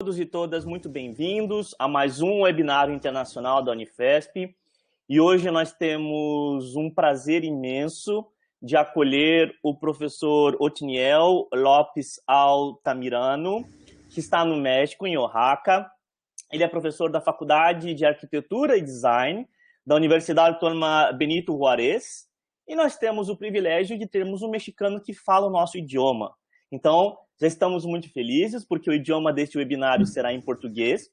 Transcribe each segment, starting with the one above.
Todos e todas muito bem-vindos a mais um webinário internacional da Unifesp. E hoje nós temos um prazer imenso de acolher o professor Otniel Lopes Altamirano, que está no México, em Oaxaca. Ele é professor da Faculdade de Arquitetura e Design da Universidade Autônoma Benito Juárez. E nós temos o privilégio de termos um mexicano que fala o nosso idioma. Então, já estamos muito felizes, porque o idioma deste webinário será em português.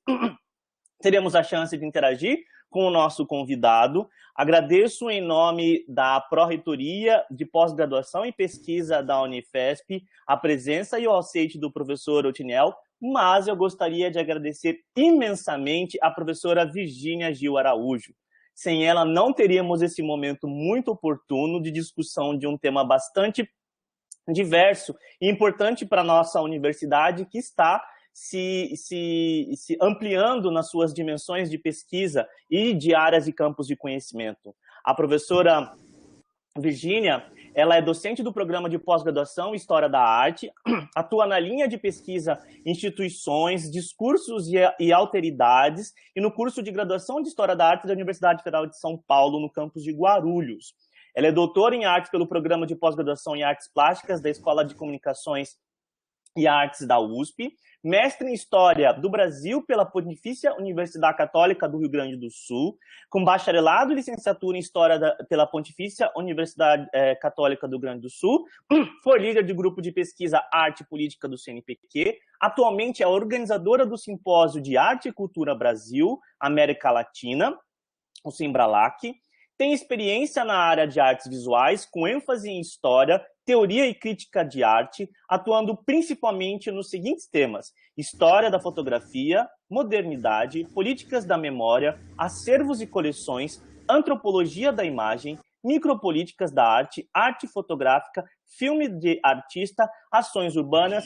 Teremos a chance de interagir com o nosso convidado. Agradeço em nome da Pró-Reitoria de Pós-Graduação e Pesquisa da Unifesp a presença e o aceite do professor Otniel, mas eu gostaria de agradecer imensamente a professora Virgínia Gil Araújo. Sem ela, não teríamos esse momento muito oportuno de discussão de um tema bastante diverso e importante para a nossa universidade, que está se ampliando nas suas dimensões de pesquisa e de áreas e campos de conhecimento. A professora Virgínia, ela é docente do programa de pós-graduação História da Arte, atua na linha de pesquisa Instituições, Discursos e Alteridades e no curso de graduação de História da Arte da Universidade Federal de São Paulo, no campus de Guarulhos. Ela é doutora em arte pelo programa de pós-graduação em artes plásticas da Escola de Comunicações e Artes da USP, mestre em História do Brasil pela Pontifícia Universidade Católica do Rio Grande do Sul, com bacharelado e licenciatura em História pela Pontifícia Universidade Católica do Rio Grande do Sul, foi líder de grupo de pesquisa Arte e Política do CNPq, atualmente é organizadora do Simpósio de Arte e Cultura Brasil, América Latina, o Simbralac. Tem experiência na área de artes visuais, com ênfase em história, teoria e crítica de arte, atuando principalmente nos seguintes temas: história da fotografia, modernidade, políticas da memória, acervos e coleções, antropologia da imagem, micropolíticas da arte, arte fotográfica, filme de artista, ações urbanas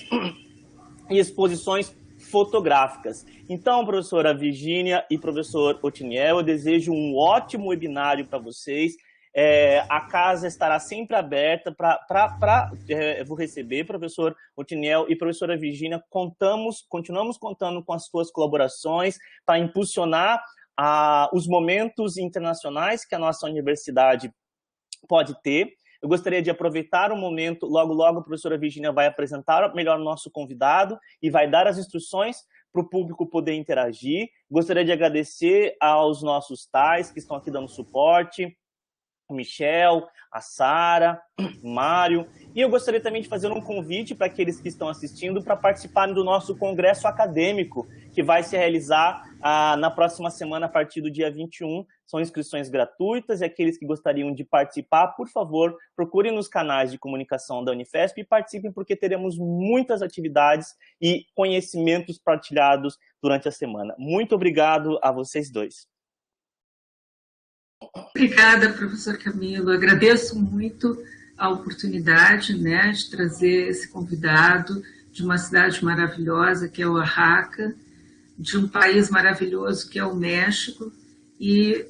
e exposições fotográficas. Então, professora Virgínia e professor Otniel, eu desejo um ótimo webinário para vocês. A casa estará sempre aberta eu vou receber professor Otniel e professora Virgínia. Continuamos contando com as suas colaborações para impulsionar os momentos internacionais que a nossa universidade pode ter. Eu gostaria de aproveitar o momento, logo a professora Virgínia vai apresentar melhor o nosso convidado e vai dar as instruções para o público poder interagir. Gostaria de agradecer aos nossos tais que estão aqui dando suporte, o Michel, a Sara, o Mário. E eu gostaria também de fazer um convite para aqueles que estão assistindo para participarem do nosso congresso acadêmico, que vai se realizar na próxima semana, a partir do dia 21. São inscrições gratuitas e aqueles que gostariam de participar, por favor, procurem nos canais de comunicação da Unifesp e participem, porque teremos muitas atividades e conhecimentos partilhados durante a semana. Muito obrigado a vocês dois. Obrigada, professor Camilo. Agradeço muito a oportunidade, né, de trazer esse convidado de uma cidade maravilhosa que é Oaxaca, de um país maravilhoso que é o México, e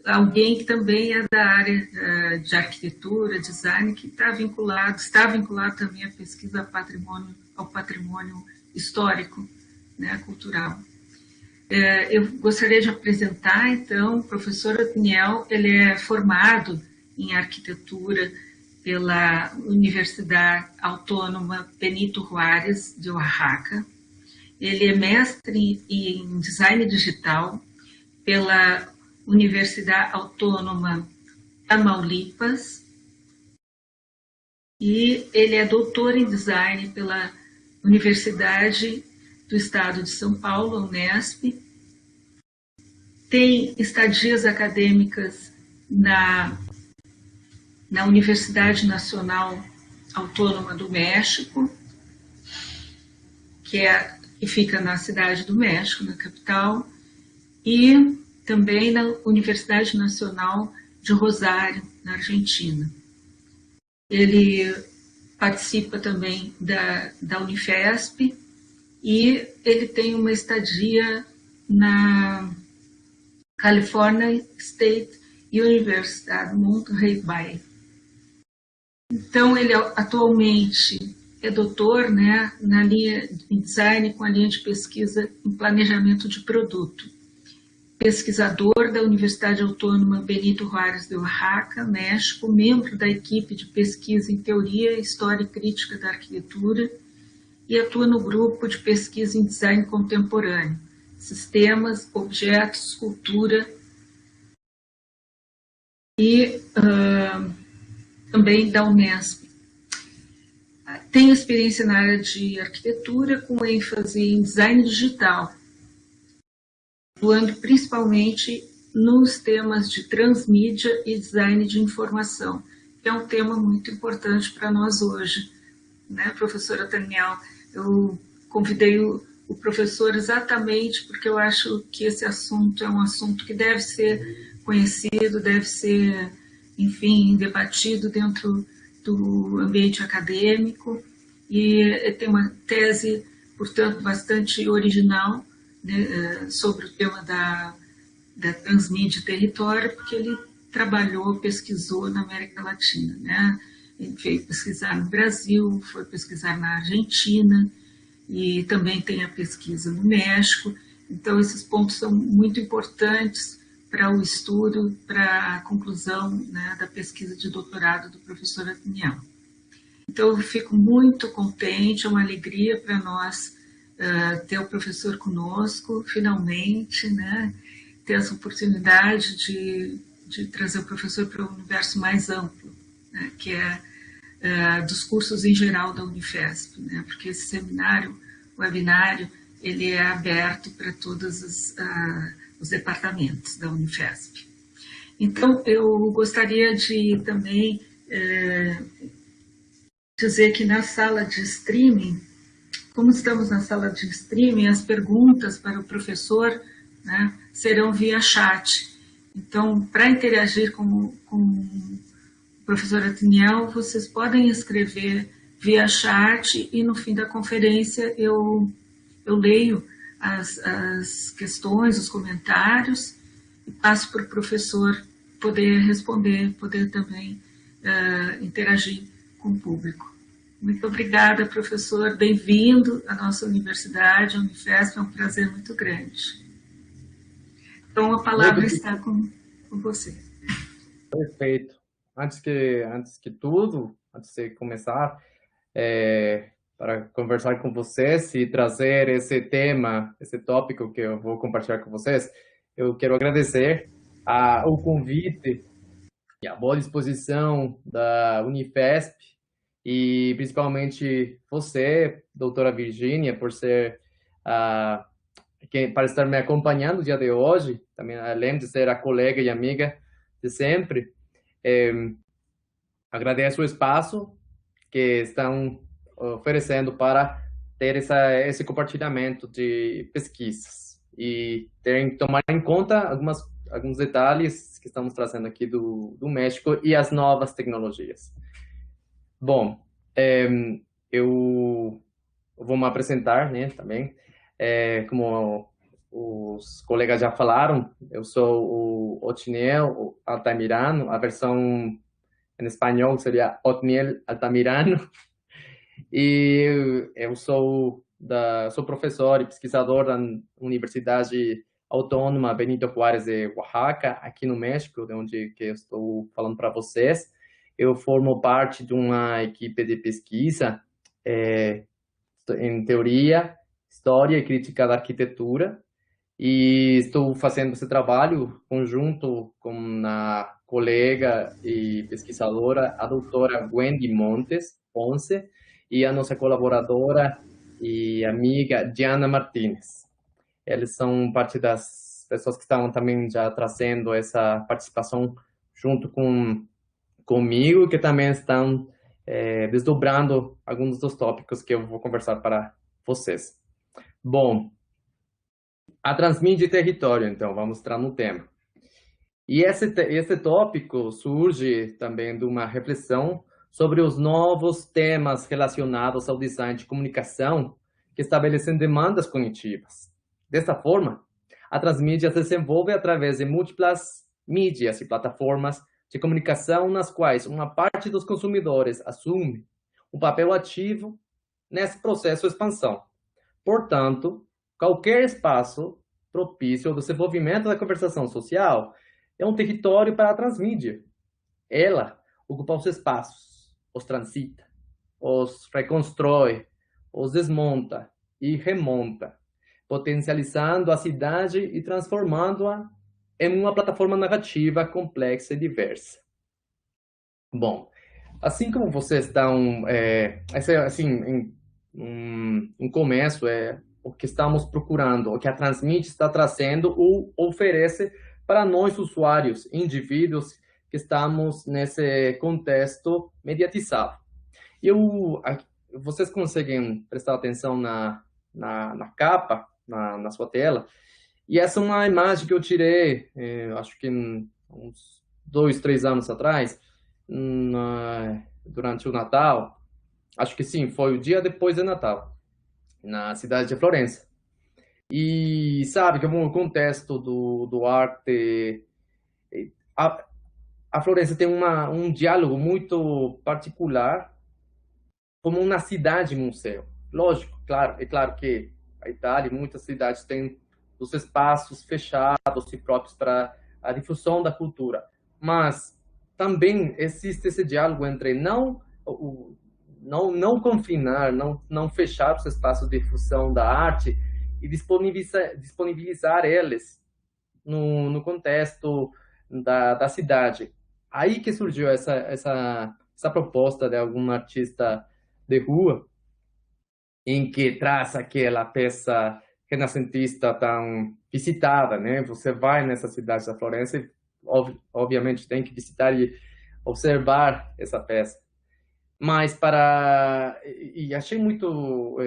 alguém que também é da área de arquitetura, design, que está vinculado também à pesquisa ao patrimônio histórico, né, cultural. Eu gostaria de apresentar, então, o professor Otniel. Ele é formado em arquitetura pela Universidade Autônoma Benito Juárez de Oaxaca. Ele é mestre em design digital pela Universidade Autônoma Tamaulipas e ele é doutor em design pela Universidade do Estado de São Paulo, Unesp. Tem estadias acadêmicas na Universidade Nacional Autônoma do México, que fica na cidade do México, na capital, e também na Universidade Nacional de Rosário, na Argentina. Ele participa também da Unifesp e ele tem uma estadia na California State University, Monterey Bay. Então, ele atualmente é doutor, né, na linha em design com a linha de pesquisa em planejamento de produto. Pesquisador da Universidade Autônoma Benito Juárez de Oaxaca, México, membro da equipe de pesquisa em Teoria, História e Crítica da Arquitetura e atua no grupo de pesquisa em Design Contemporâneo, Sistemas, Objetos, Cultura e também da Unesp. Tem experiência na área de arquitetura com ênfase em design digital, atuando principalmente nos temas de transmídia e design de informação, que é um tema muito importante para nós hoje, né, professora Daniel? Eu convidei o professor exatamente porque eu acho que esse assunto é um assunto que deve ser conhecido, deve ser, enfim, debatido dentro do ambiente acadêmico, e tem uma tese, portanto, bastante original, né, sobre o tema da transmídia e território, porque ele trabalhou, pesquisou na América Latina, né? Ele veio pesquisar no Brasil, foi pesquisar na Argentina, e também tem a pesquisa no México. Então, esses pontos são muito importantes para o estudo, para a conclusão, né, da pesquisa de doutorado do professor Daniel. Então, eu fico muito contente, é uma alegria para nós ter o professor conosco, finalmente, né, ter essa oportunidade de trazer o professor para um universo mais amplo, né, que é dos cursos em geral da Unifesp, né, porque esse seminário, webinário, ele é aberto para todos os departamentos da Unifesp. Então, eu gostaria de também dizer que na sala de streaming, como estamos na sala de streaming, as perguntas para o professor, né, serão via chat. Então, para interagir com o professor Daniel, vocês podem escrever via chat e no fim da conferência eu leio as questões, os comentários e passo para o professor poder responder, poder também interagir com o público. Muito obrigada, professor. Bem-vindo à nossa universidade, a Unifesp. É um prazer muito grande. Então, a palavra está com você. Perfeito. Antes de tudo, antes de começar, para conversar com vocês e trazer esse tema, esse tópico que eu vou compartilhar com vocês, eu quero agradecer o convite e a boa disposição da Unifesp e principalmente você, doutora Virgínia, por ser para estar me acompanhando no dia de hoje, também além de ser a colega e amiga de sempre. Agradeço o espaço que estão oferecendo para ter esse compartilhamento de pesquisas e tomar em conta alguns detalhes que estamos trazendo aqui do México e as novas tecnologias. Bom, eu vou me apresentar, né, também. Como os colegas já falaram, eu sou o Otniel Altamirano, a versão em espanhol seria Otniel Altamirano, e eu sou professor e pesquisador da Universidade Autônoma Benito Juárez de Oaxaca, aqui no México, de onde que eu estou falando para vocês. Eu formo parte de uma equipe de pesquisa em teoria, história e crítica da arquitetura, e estou fazendo esse trabalho conjunto com a colega e pesquisadora, a doutora Wendy Montes Ponce, e a nossa colaboradora e amiga Diana Martínez. Eles são parte das pessoas que estão também já trazendo essa participação junto comigo, que também estão desdobrando alguns dos tópicos que eu vou conversar para vocês. Bom, a transmídia e território, então, vamos entrar no tema. E esse tópico surge também de uma reflexão sobre os novos temas relacionados ao design de comunicação que estabelecem demandas cognitivas. Dessa forma, a transmídia se desenvolve através de múltiplas mídias e plataformas de comunicação nas quais uma parte dos consumidores assume um papel ativo nesse processo de expansão. Portanto, qualquer espaço propício ao desenvolvimento da conversação social é um território para a transmídia. Ela ocupa os espaços, os transita, os reconstrói, os desmonta e remonta, potencializando a cidade e transformando-a em uma plataforma narrativa complexa e diversa. Bom, assim como vocês estão, um começo é o que estamos procurando, o que a Transmídia está trazendo ou oferece para nós usuários, indivíduos que estamos nesse contexto mediatizado. Vocês conseguem prestar atenção na capa, na sua tela, e essa é uma imagem que eu tirei, acho que uns 2, 3 anos atrás, durante o Natal. Acho que sim, foi o dia depois do Natal, na cidade de Florença. E sabe que no contexto do arte, a Florença tem um diálogo muito particular, como uma cidade-museu. Lógico, é claro que a Itália e muitas cidades têm os espaços fechados e próprios para a difusão da cultura, mas também existe esse diálogo entre não confinar, não fechar os espaços de difusão da arte e disponibilizar eles no contexto da cidade. Aí que surgiu essa proposta de algum artista de rua, em que traz aquela peça renascentista tão visitada, né? Você vai nessa cidade da Florença e, obviamente, tem que visitar e observar essa peça. Mas e achei muito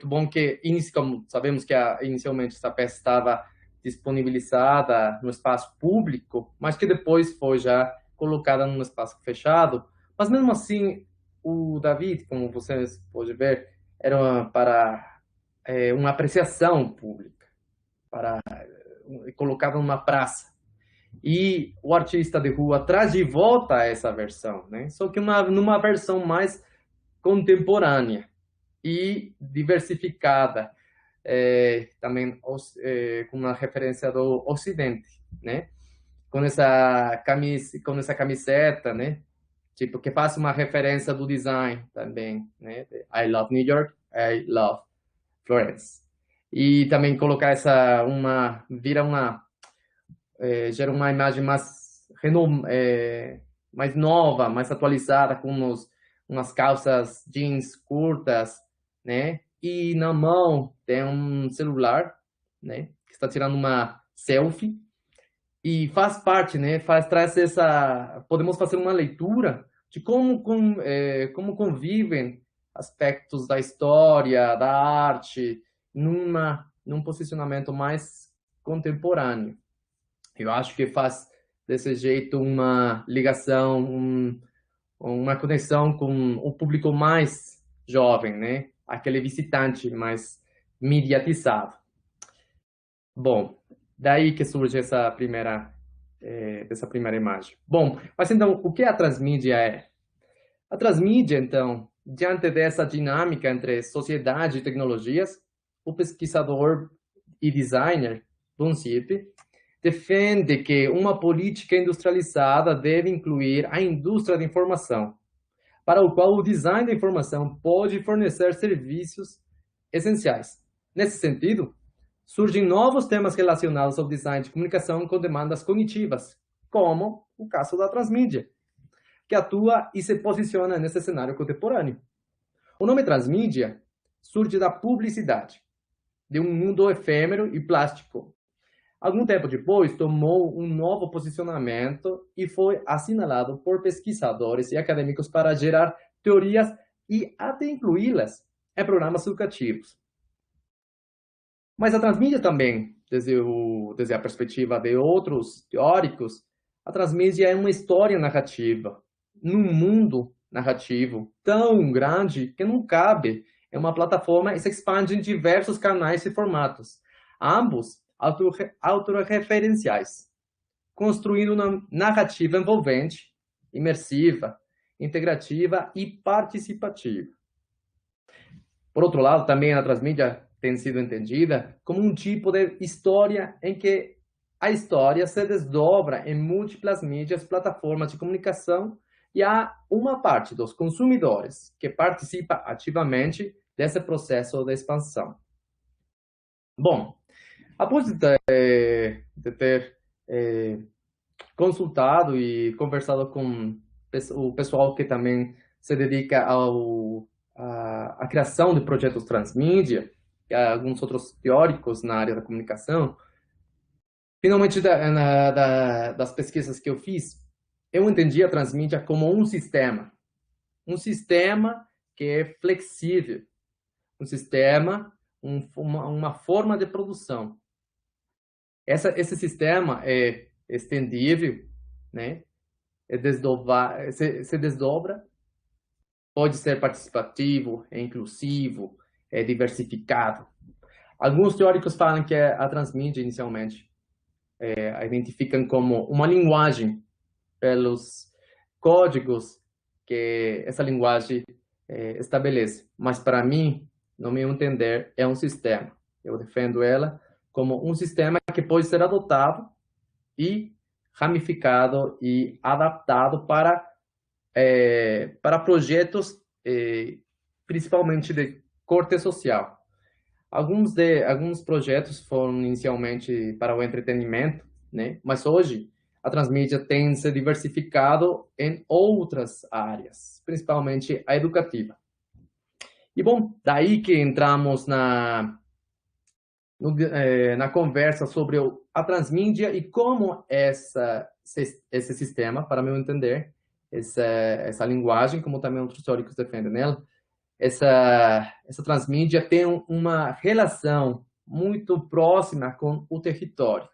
bom que, como sabemos que inicialmente essa peça estava disponibilizada no espaço público, mas que depois foi já colocada num espaço fechado. Mas mesmo assim, o David, como vocês podem ver, era para uma apreciação pública, colocada numa praça. E o artista de rua traz de volta essa versão, né? Só que numa versão mais contemporânea e diversificada, também com uma referência do Ocidente, né? Com essa camiseta, né? Tipo, que faz uma referência do design também, né? I love New York, I love Florence. E também colocar gera uma imagem mais nova, mais atualizada, com umas calças jeans curtas, né? E na mão tem um celular, né? Que está tirando uma selfie. E faz parte, né? Podemos fazer uma leitura de como convivem aspectos da história, da arte, num posicionamento mais contemporâneo. Eu acho que faz desse jeito uma ligação, uma conexão com o público mais jovem, né? Aquele visitante mais mediatizado. Bom, daí que surge essa primeira imagem. Bom, mas então, o que a transmídia é? A transmídia, então, diante dessa dinâmica entre sociedade e tecnologias, o pesquisador e designer Don Cipri defende que uma política industrializada deve incluir a indústria da informação, para o qual o design da informação pode fornecer serviços essenciais. Nesse sentido, surgem novos temas relacionados ao design de comunicação com demandas cognitivas, como o caso da transmídia, que atua e se posiciona nesse cenário contemporâneo. O nome transmídia surge da publicidade, de um mundo efêmero e plástico. Algum tempo depois, tomou um novo posicionamento e foi assinalado por pesquisadores e acadêmicos para gerar teorias e até incluí-las em programas educativos. Mas a transmídia também, desde a perspectiva de outros teóricos, a transmídia é uma história narrativa, num mundo narrativo tão grande que não cabe em uma plataforma e se expande em diversos canais e formatos, ambos autorreferenciais, construindo uma narrativa envolvente, imersiva, integrativa e participativa. Por outro lado, também a transmídia tem sido entendida como um tipo de história em que a história se desdobra em múltiplas mídias, plataformas de comunicação, e há uma parte dos consumidores que participa ativamente desse processo de expansão. Bom, após de ter consultado e conversado com o pessoal que também se dedica à criação de projetos transmídia, e alguns outros teóricos na área da comunicação, finalmente das pesquisas que eu fiz, eu entendi a transmídia como um sistema que é flexível, um sistema, uma forma de produção. Esse sistema é estendível, né? Se desdobra, pode ser participativo, é inclusivo, é diversificado. Alguns teóricos falam que a transmídia, inicialmente, a identificam como uma linguagem pelos códigos que essa linguagem estabelece. Mas, para mim, no meu entender, é um sistema. Eu defendo ela como um sistema que pode ser adotado e ramificado e adaptado para projetos, principalmente de corte social. Alguns projetos foram inicialmente para o entretenimento, né? Mas hoje a transmídia tem se diversificado em outras áreas, principalmente a educativa. E, bom, daí que entramos na conversa sobre a transmídia e como esse sistema, para meu entender, essa linguagem, como também outros teóricos defendem nela, essa transmídia tem uma relação muito próxima com o território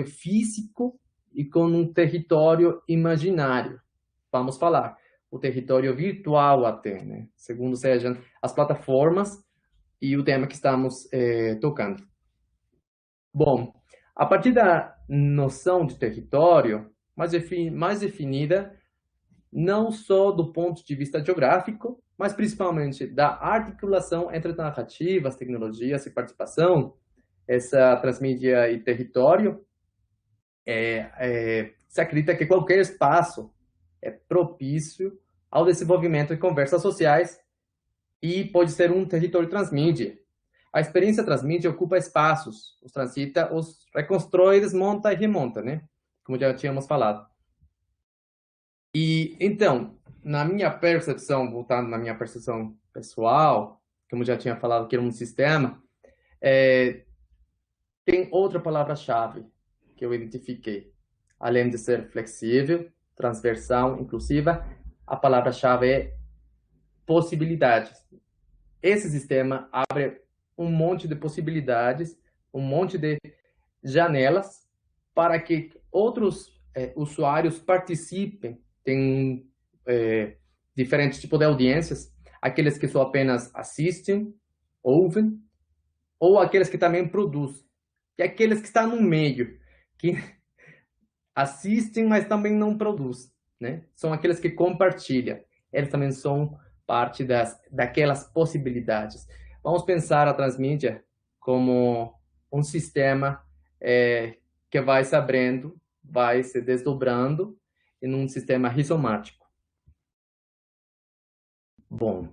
físico e com um território imaginário. Vamos falar, o território virtual até, né? Segundo sejam as plataformas e o tema que estamos tocando. Bom, a partir da noção de território, mais definida, não só do ponto de vista geográfico, mas principalmente da articulação entre narrativas, tecnologias e participação, essa transmídia e território, se acredita que qualquer espaço é propício ao desenvolvimento de conversas sociais e pode ser um território transmídia. A experiência transmídia ocupa espaços, os transita, os reconstrói, desmonta e remonta, né? Como já tínhamos falado. E, então, na minha percepção, voltando na minha percepção pessoal, como já tinha falado que era um sistema, tem outra palavra-chave que eu identifiquei. Além de ser flexível, transversal, inclusiva, a palavra-chave é possibilidades. Esse sistema abre um monte de possibilidades, um monte de janelas para que outros usuários participem. Tem diferentes tipos de audiências, aqueles que só apenas assistem, ouvem, ou aqueles que também produzem, e aqueles que estão no meio, que assistem, mas também não produzem, né? São aqueles que compartilham. Eles também são parte daquelas possibilidades. Vamos pensar a transmídia como um sistema que vai se abrindo, vai se desdobrando em um sistema rizomático. Bom,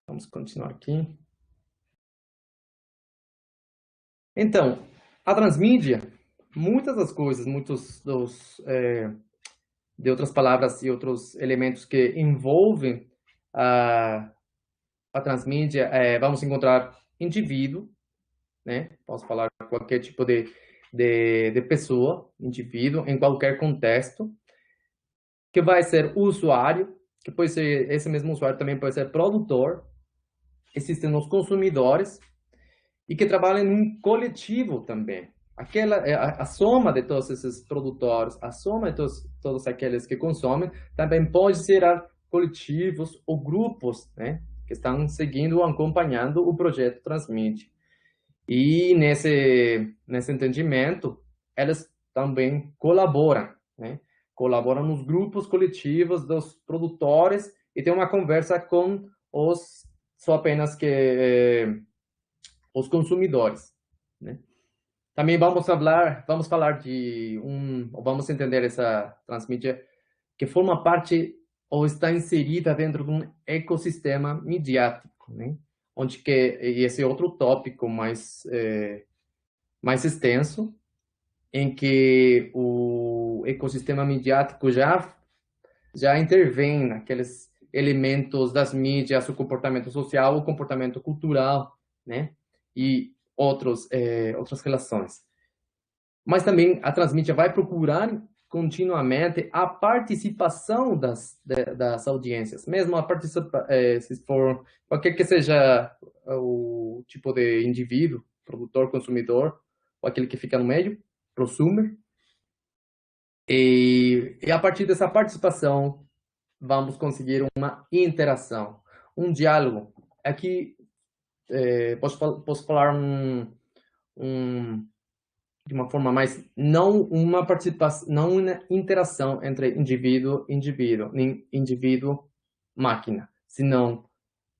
vamos continuar aqui. Então, a transmídia, muitas das coisas, de outras palavras e outros elementos que envolvem a transmídia, vamos encontrar indivíduo, né? Posso falar qualquer tipo de pessoa, indivíduo, em qualquer contexto, que vai ser usuário, que pode ser, esse mesmo usuário também pode ser produtor, existem os consumidores, e que trabalham em um coletivo também. A soma de todos esses produtores, a soma de todos aqueles que consomem, também pode gerar coletivos ou grupos, né, que estão seguindo ou acompanhando o projeto Transmídia. E nesse entendimento, eles também colaboram, né? Colaboram nos grupos coletivos dos produtores e tem uma conversa com os só apenas que os consumidores, né? Também vamos falar vamos entender essa transmídia que forma parte ou está inserida dentro de um ecossistema midiático, né? Onde que e esse é outro tópico mais extenso, em que o ecossistema midiático já intervém naqueles elementos das mídias, o comportamento social, o comportamento cultural, né? E outras relações. Mas também a transmídia vai procurar continuamente a participação das audiências, mesmo se for qualquer que seja o tipo de indivíduo, produtor, consumidor, ou aquele que fica no meio, prosumer. E a partir dessa participação, vamos conseguir uma interação, um diálogo. Aqui, posso falar de uma forma mais, não uma participação, não uma interação entre indivíduo e indivíduo, nem indivíduo-máquina, senão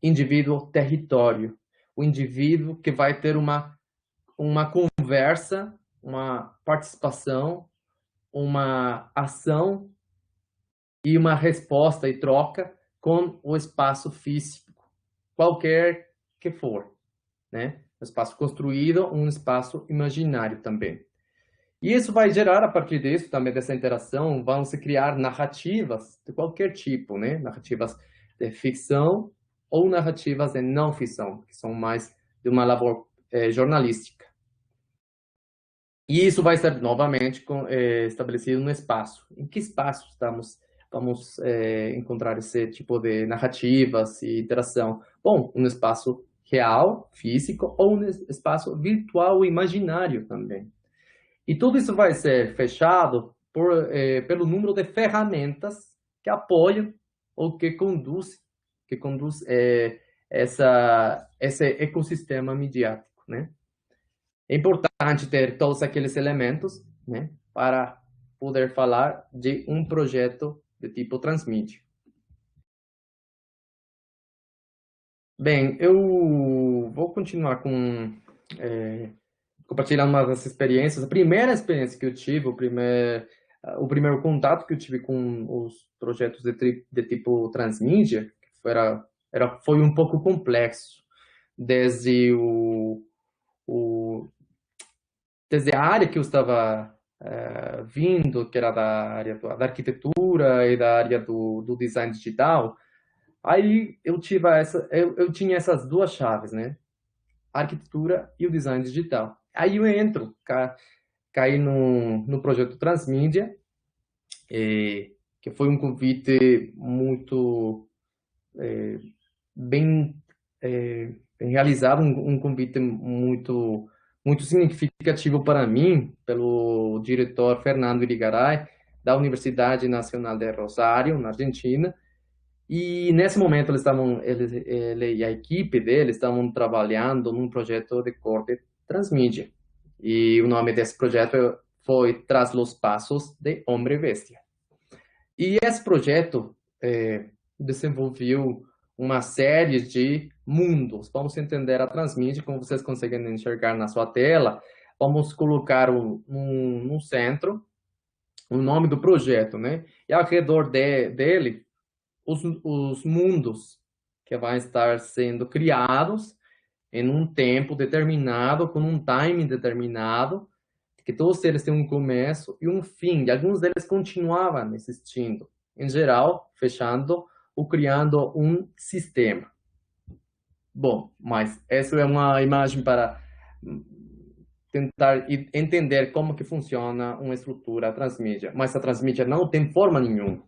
indivíduo-território. O indivíduo que vai ter uma conversa, uma participação, uma ação e uma resposta e troca com o espaço físico, qualquer que for, né? Um espaço construído, um espaço imaginário também. E isso vai gerar, a partir disso, também dessa interação, vão se criar narrativas de qualquer tipo, né? Narrativas de ficção ou narrativas de não ficção, que são mais de uma labor jornalística. E isso vai ser novamente estabelecido no espaço. Em que espaço vamos encontrar esse tipo de narrativas e interação? Bom, um espaço real, físico, ou um espaço virtual imaginário também. E tudo isso vai ser fechado pelo número de ferramentas que apoiam ou que conduz esse ecossistema midiático, né? É importante ter todos aqueles elementos, né, para poder falar de um projeto de tipo transmídia. Bem, eu vou continuar compartilhando uma das experiências. A primeira experiência que eu tive, o primeiro contato que eu tive com os projetos de tipo transmídia, foi um pouco complexo, desde desde a área que eu estava vindo, que era da área da arquitetura e da área do design digital. Aí eu tinha essas duas chaves, né? A arquitetura e o design digital. Aí eu caí no projeto Transmídia, que foi um convite muito bem realizado, um convite muito significativo para mim, pelo diretor Fernando Irigaray, da Universidade Nacional de Rosário, na Argentina. E nesse momento ele e a equipe dele estavam trabalhando num projeto de corte transmídia. E o nome desse projeto foi Tras los Pasos de Hombre Bestia. E esse projeto desenvolveu uma série de mundos. Vamos entender a transmídia, como vocês conseguem enxergar na sua tela. Vamos colocar no centro o nome do projeto, né? E ao redor dele, os mundos que vão estar sendo criados em um tempo determinado, com um time determinado, que todos eles têm um começo e um fim, e alguns deles continuavam existindo, em geral, fechando ou criando um sistema. Bom, mas essa é uma imagem para tentar entender como que funciona uma estrutura transmídia, mas a transmídia não tem forma nenhuma.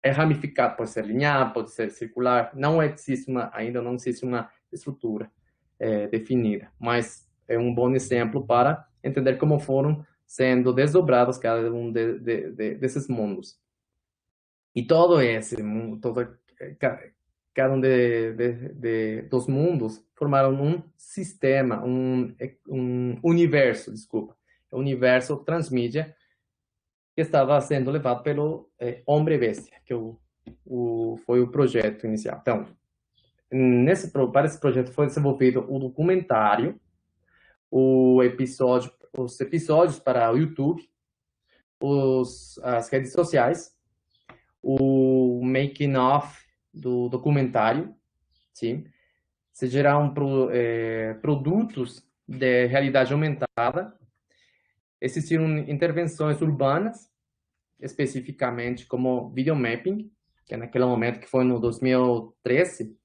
É ramificado, pode ser linear, pode ser circular, ainda não existe uma estrutura definida, mas é um bom exemplo para entender como foram sendo desdobrados cada um desses mundos. E cada um dos mundos formaram um sistema, um universo, o universo transmídia, que estava sendo levado pelo Hombre Bestia, que foi o projeto inicial. Então, para esse projeto foi desenvolvido o documentário, os episódios para o YouTube, as redes sociais, o making of do documentário, sim. Se geram produtos de realidade aumentada. Existiram intervenções urbanas, especificamente como videomapping, que naquele momento, que foi no 2013,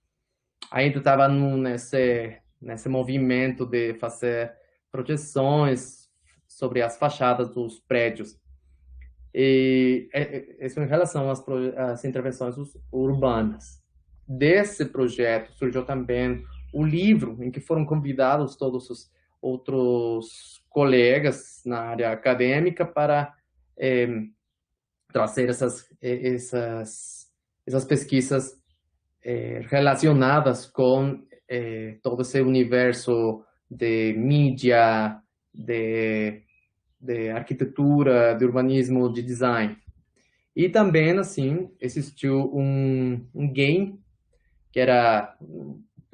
ainda estava nesse movimento de fazer projeções sobre as fachadas dos prédios. E isso em relação às intervenções urbanas. Desse projeto surgiu também o livro, em que foram convidados todos os outros colegas na área acadêmica para trazer essas pesquisas relacionadas com todo esse universo de mídia, de arquitetura, de urbanismo, de design. E também, assim, existiu um game,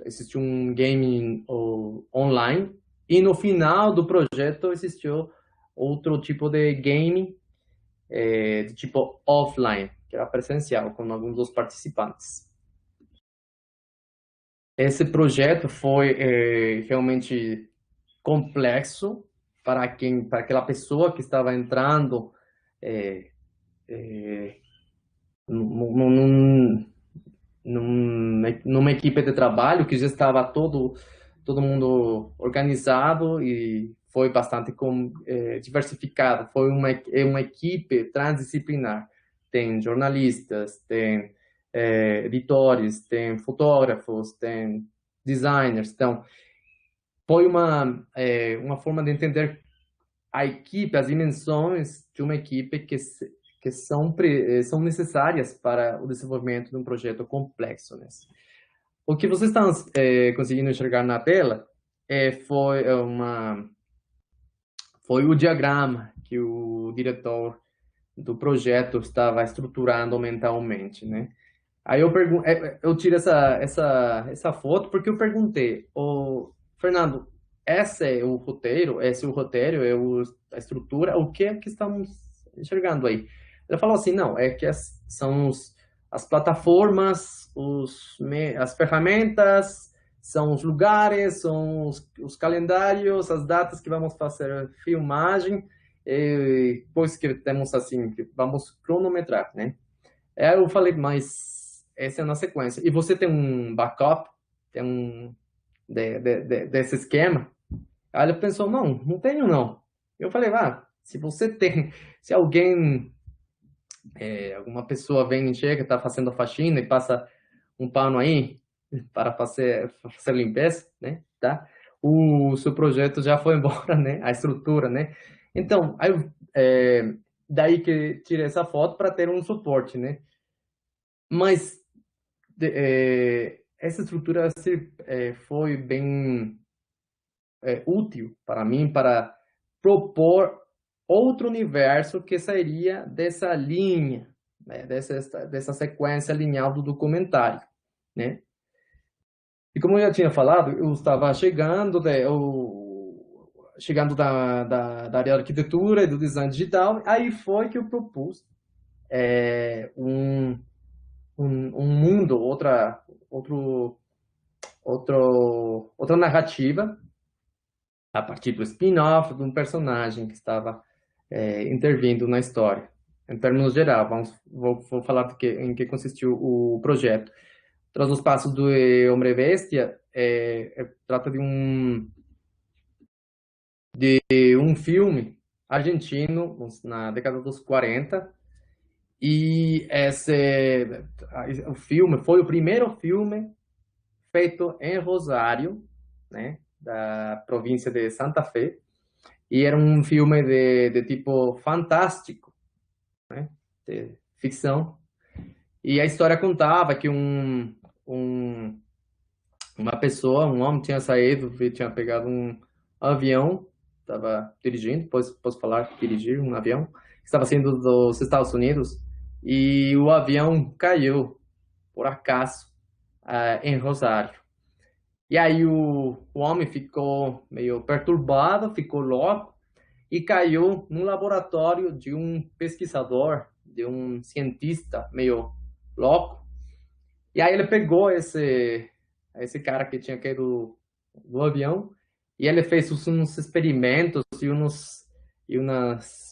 existiu um game online, e no final do projeto existiu outro tipo de game, de tipo offline, que era presencial, com alguns dos participantes. Esse projeto foi realmente complexo para aquela pessoa que estava entrando numa equipe de trabalho que já estava todo mundo organizado e foi bastante diversificado. Foi uma equipe transdisciplinar. Tem jornalistas, tem editores, tem fotógrafos, tem designers. Então, foi uma forma de entender a equipe, as dimensões de uma equipe que são necessárias para o desenvolvimento de um projeto complexo, né? O que vocês estão conseguindo enxergar na tela foi o diagrama que o diretor do projeto estava estruturando mentalmente, né? Aí eu tiro essa foto porque eu perguntei, Fernando, esse é o roteiro, a estrutura, o que é que estamos enxergando aí? Ele falou assim, não, é que são as plataformas, as ferramentas, são os lugares, são os calendários, as datas que vamos fazer filmagem, e depois que temos assim, que vamos cronometrar, né? Aí eu falei, mas essa é a nossa sequência. E você tem um backup, tem desse esquema? Aí ele pensou, não tenho não. Eu falei, se alguém, alguma pessoa chega, está fazendo a faxina e passa um pano aí para fazer limpeza, né? Tá? O seu projeto já foi embora, né? A estrutura, né? Então, daí que tirei essa foto para ter um suporte, né? Mas essa estrutura foi bem útil para mim para propor outro universo que sairia dessa linha, né? dessa sequência linear do documentário, né? E como eu já tinha falado, eu estava chegando da área de arquitetura e do design digital, aí foi que eu propus um mundo, outra narrativa, a partir do spin-off de um personagem que estava intervindo na história. Em termos gerais, vou falar em que consistiu o projeto. Tras os passos do Hombre Bestia, trata de um filme argentino na década dos 40, e o filme foi o primeiro filme feito em Rosário, né, da província de Santa Fé, e era um filme de tipo fantástico, né, de ficção. E a história contava que uma pessoa, um homem, tinha saído, tinha pegado um avião, estava dirigindo, posso falar, dirigir um avião, estava saindo dos Estados Unidos, e o avião caiu, por acaso, em Rosário. E aí o homem ficou meio perturbado, ficou louco e caiu no laboratório de um pesquisador, de um cientista meio louco. E aí ele pegou esse cara que tinha caído do avião e ele fez uns experimentos e umas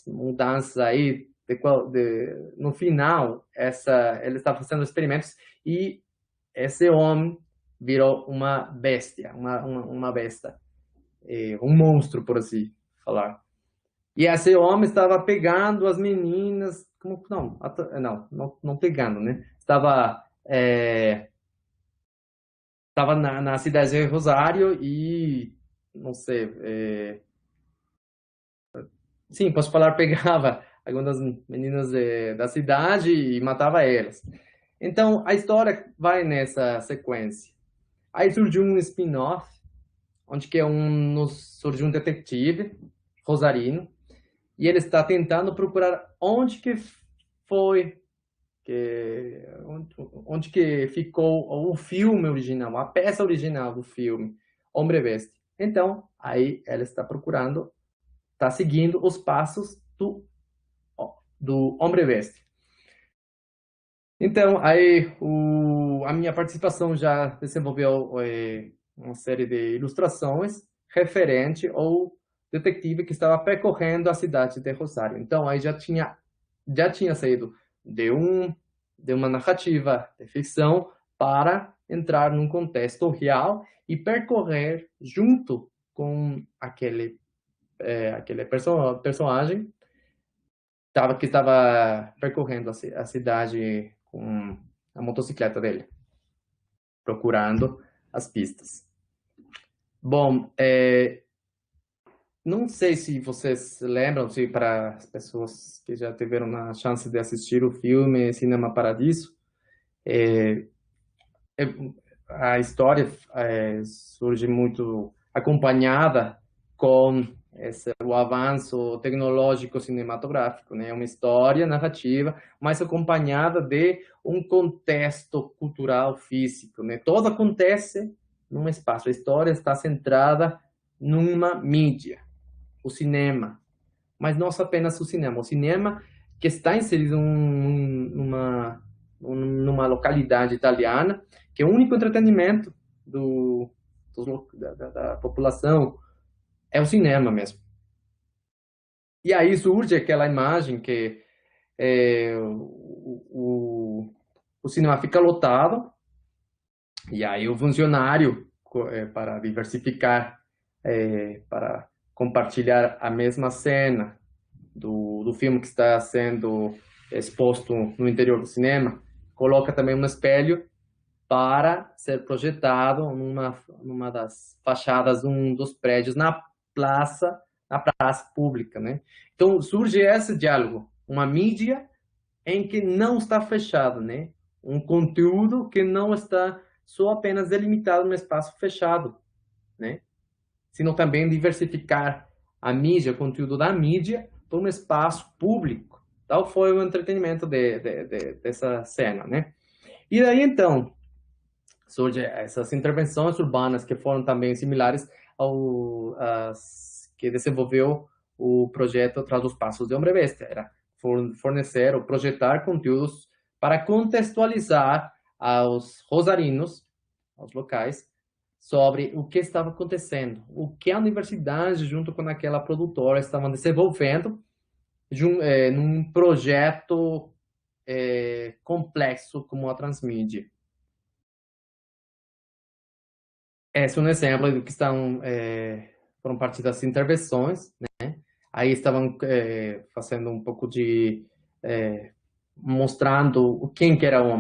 mudanças aí. No final, ele estava fazendo experimentos e esse homem virou uma bestia, uma besta, um monstro, por assim falar. E esse homem estava pegando as meninas, não pegando, né? Estava na cidade de Rosário e, não sei, sim, posso falar, pegava algumas meninas da cidade e matava elas. Então, a história vai nessa sequência. Aí surgiu um spin-off, onde surgiu um detetive rosarino, e ele está tentando procurar onde que ficou o filme original, a peça original do filme, Hombre Bestia. Então, aí ela está procurando, está seguindo os passos do Hombre Bestia. Então, aí a minha participação já desenvolveu uma série de ilustrações referente ao detetive que estava percorrendo a cidade de Rosário. Então, aí já tinha saído de uma narrativa de ficção para entrar num contexto real e percorrer junto com aquele personagem que estava percorrendo a cidade com a motocicleta dele, procurando as pistas. Bom, não sei se vocês lembram, se para as pessoas que já tiveram a chance de assistir o filme Cinema Paradiso, a história surge muito acompanhada com o avanço tecnológico cinematográfico, né? É uma história narrativa, mas acompanhada de um contexto cultural físico, né? Tudo acontece num espaço. A história está centrada numa mídia, o cinema, mas não apenas o cinema que está inserido numa localidade italiana, que é o único entretenimento da população é o cinema mesmo. E aí surge aquela imagem que o cinema fica lotado, e aí o funcionário, para diversificar, para compartilhar a mesma cena do filme que está sendo exposto no interior do cinema, coloca também um espelho para ser projetado numa das fachadas de um dos prédios na praça pública, né? Então surge esse diálogo, uma mídia em que não está fechado, né? Um conteúdo que não está só apenas delimitado no espaço fechado, né? Sino também diversificar a mídia, o conteúdo da mídia, para um espaço público. Tal foi o entretenimento dessa cena, né? E daí então surgem essas intervenções urbanas que foram também similares às que desenvolveu o projeto Tras os Passos de Hombre Bestia. Era fornecer ou projetar conteúdos para contextualizar aos rosarinos, aos locais, sobre o que estava acontecendo, o que a universidade, junto com aquela produtora, estavam desenvolvendo num projeto complexo como a transmídia. Esse é um exemplo do que foram parte das intervenções, né? Aí estavam fazendo um pouco de mostrando quem que era o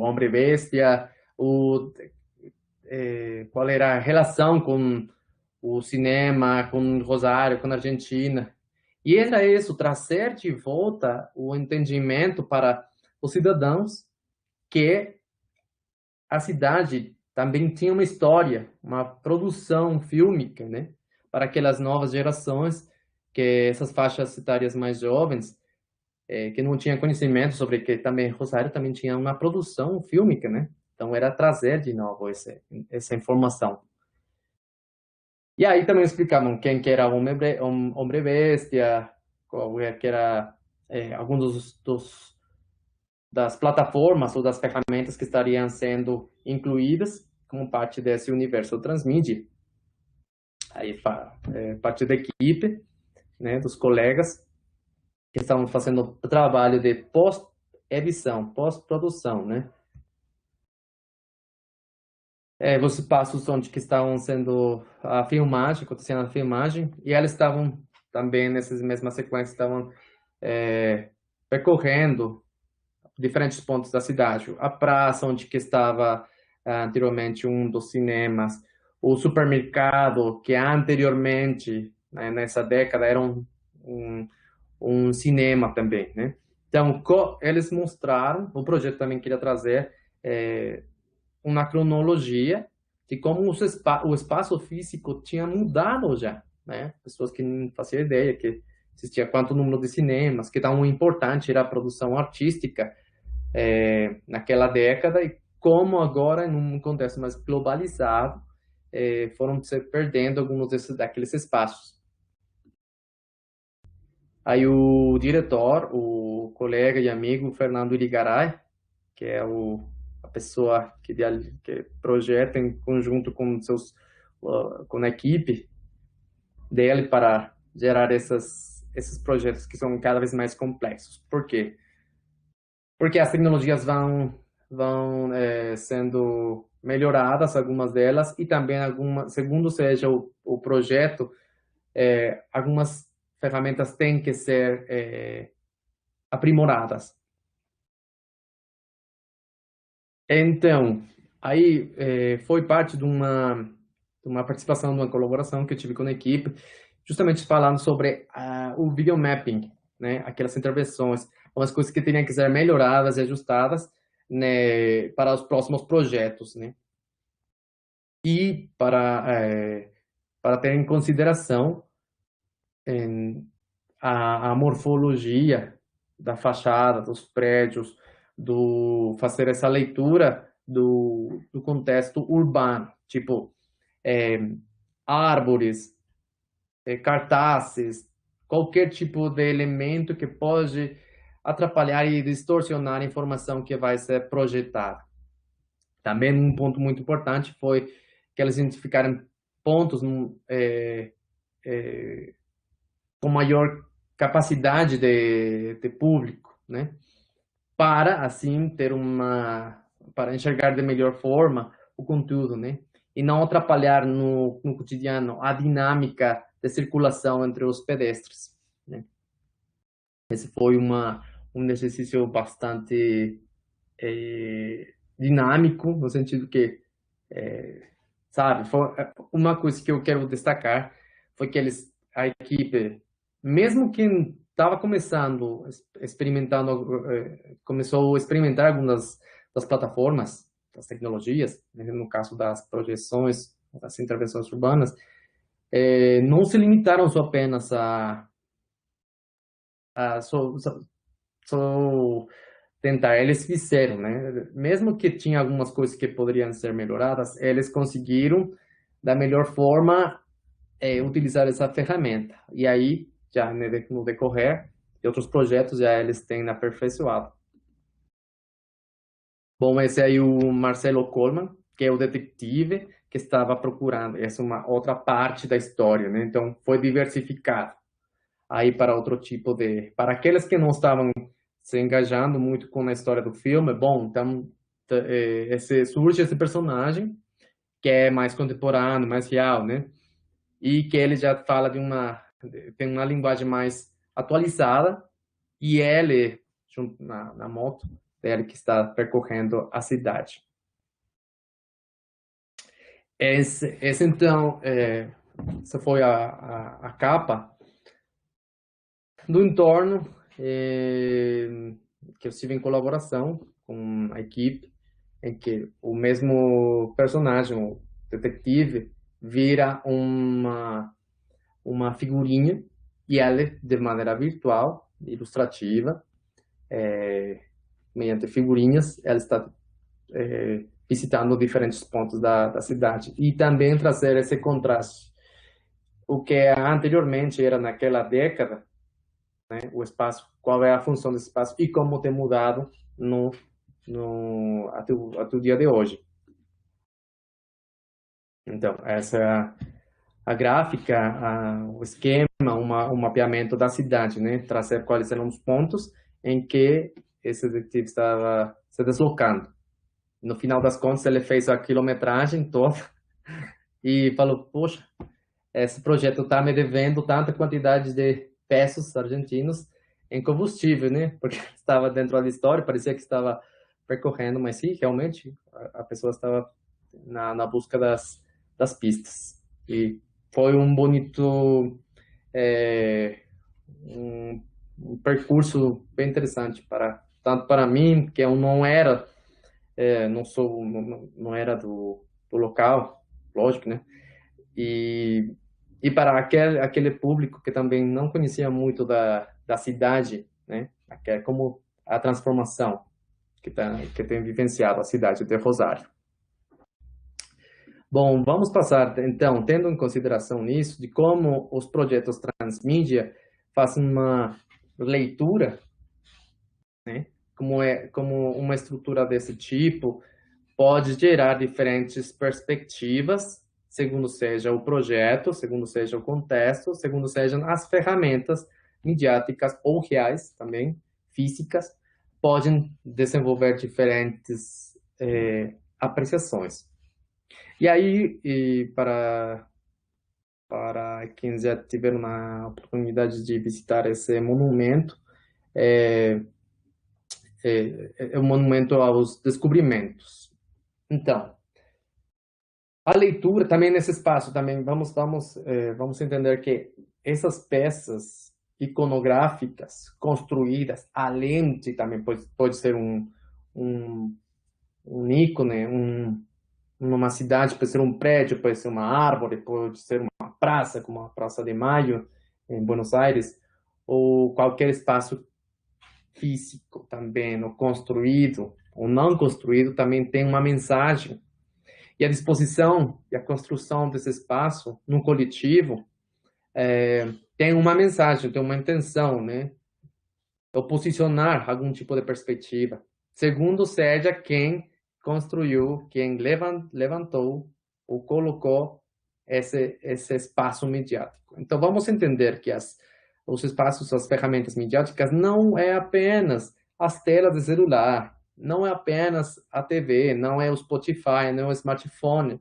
Hombre Bestia, qual era a relação com o cinema, com Rosário, com a Argentina. E era isso, trazer de volta o entendimento para os cidadãos que a cidade também tinha uma história, uma produção fílmica, né? Para aquelas novas gerações, que essas faixas etárias mais jovens, que não tinham conhecimento sobre que também Rosário também tinha uma produção fílmica, né? Então, era trazer de novo essa informação. E aí também explicavam quem que era o Homem Bestia, qual que era alguns das plataformas ou das ferramentas que estariam sendo incluídas como parte desse universo Transmídia. Aí, parte da equipe, né, dos colegas que estavam fazendo o trabalho de pós-edição, pós-produção, né? Os passos onde que estavam sendo a filmagem, acontecendo a filmagem, e elas estavam também nessas mesmas sequências, estavam percorrendo diferentes pontos da cidade. A praça onde que estava anteriormente um dos cinemas, o supermercado que anteriormente, né, nessa década, era um cinema também, né? Então, eles mostraram, o projeto também queria trazer uma cronologia de como o espaço físico tinha mudado já, né? Pessoas que não faziam ideia que existia quanto número de cinemas, que tão importante era a produção artística naquela década e como agora, num contexto mais globalizado, foram se perdendo alguns daqueles espaços. Aí o diretor, o colega e amigo Fernando Irigaray, que é a pessoa que projeta em conjunto com a equipe dele para gerar esses projetos que são cada vez mais complexos. Por quê? Porque as tecnologias vão sendo melhoradas, algumas delas, e também segundo seja o projeto, algumas ferramentas têm que ser aprimoradas. Então, aí foi parte de uma participação, de uma colaboração que eu tive com a equipe, justamente falando sobre o video mapping, né? Aquelas intervenções, umas coisas que teriam que ser melhoradas e ajustadas, né, para os próximos projetos, né? E para ter em consideração a morfologia da fachada, dos prédios, fazer essa leitura do contexto urbano, tipo árvores, cartazes, qualquer tipo de elemento que pode atrapalhar e distorcionar a informação que vai ser projetada. Também um ponto muito importante foi que eles identificaram pontos com maior capacidade de público, né? Para assim para enxergar de melhor forma o conteúdo, né? E não atrapalhar no cotidiano a dinâmica de circulação entre os pedestres, né? Esse foi um exercício bastante dinâmico, no sentido que, sabe, foi uma coisa que eu quero destacar foi que a equipe, mesmo que estava começando, começou a experimentar algumas das plataformas, das tecnologias, né, no caso das projeções, das intervenções urbanas, não se limitaram só apenas a só tentar, eles fizeram, né? Mesmo que tinha algumas coisas que poderiam ser melhoradas, eles conseguiram, da melhor forma, utilizar essa ferramenta. E aí, já no decorrer de outros projetos, já eles têm aperfeiçoado. Bom, esse aí é o Marcelo Coleman, que é o detetive que estava procurando. Essa é uma outra parte da história, né? Então, foi diversificado. Aí para outro tipo para aqueles que não estavam se engajando muito com a história do filme, bom, então surge esse personagem que é mais contemporâneo, mais real, né? E que ele já fala tem uma linguagem mais atualizada e ele, junto na moto dele, que está percorrendo a cidade. Então, essa foi a capa do entorno, que eu estive em colaboração com a equipe, em que o mesmo personagem, o detetive, vira uma figurinha e ela, de maneira virtual, ilustrativa, mediante figurinhas, ela está visitando diferentes pontos da cidade. E também trazer esse contraste. O que anteriormente era naquela década, né, o espaço, qual é a função desse espaço e como tem mudado até o dia de hoje. Então, essa é a gráfica, o esquema, um mapeamento da cidade, né? Trazer quais eram os pontos em que esse detetive estava se deslocando. No final das contas, ele fez a quilometragem toda e falou, poxa, esse projeto está me devendo tanta quantidade de pesos argentinos em combustível, né? Porque estava dentro da história, parecia que estava percorrendo, mas sim, realmente, a pessoa estava na busca das pistas. E foi um bonito, um percurso bem interessante, tanto para mim, que eu não era, não era do local, lógico, né? E para aquele público que também não conhecia muito da cidade, né? Como a transformação que tem vivenciado a cidade de Rosário. Bom, vamos passar, então, tendo em consideração isso, de como os projetos transmídia fazem uma leitura, né? Como uma estrutura desse tipo pode gerar diferentes perspectivas, segundo seja o projeto, segundo seja o contexto, segundo sejam as ferramentas midiáticas ou reais, também, físicas, podem desenvolver diferentes apreciações. E aí, para quem já tiveram a oportunidade de visitar esse monumento, é um monumento aos descobrimentos. Então, a leitura também nesse espaço, também vamos entender que essas peças iconográficas construídas, além de também pode ser um ícone, numa cidade, pode ser um prédio, pode ser uma árvore, pode ser uma praça, como a Praça de Maio, em Buenos Aires, ou qualquer espaço físico também, ou construído, ou não construído, também tem uma mensagem. E a disposição e a construção desse espaço, num coletivo, tem uma mensagem, tem uma intenção, né? Ou posicionar algum tipo de perspectiva. Segundo seja quem construiu, quem levantou ou colocou esse espaço midiático. Então, vamos entender que os espaços, as ferramentas midiáticas não é apenas as telas de celular, não é apenas a TV, não é o Spotify, não é o smartphone.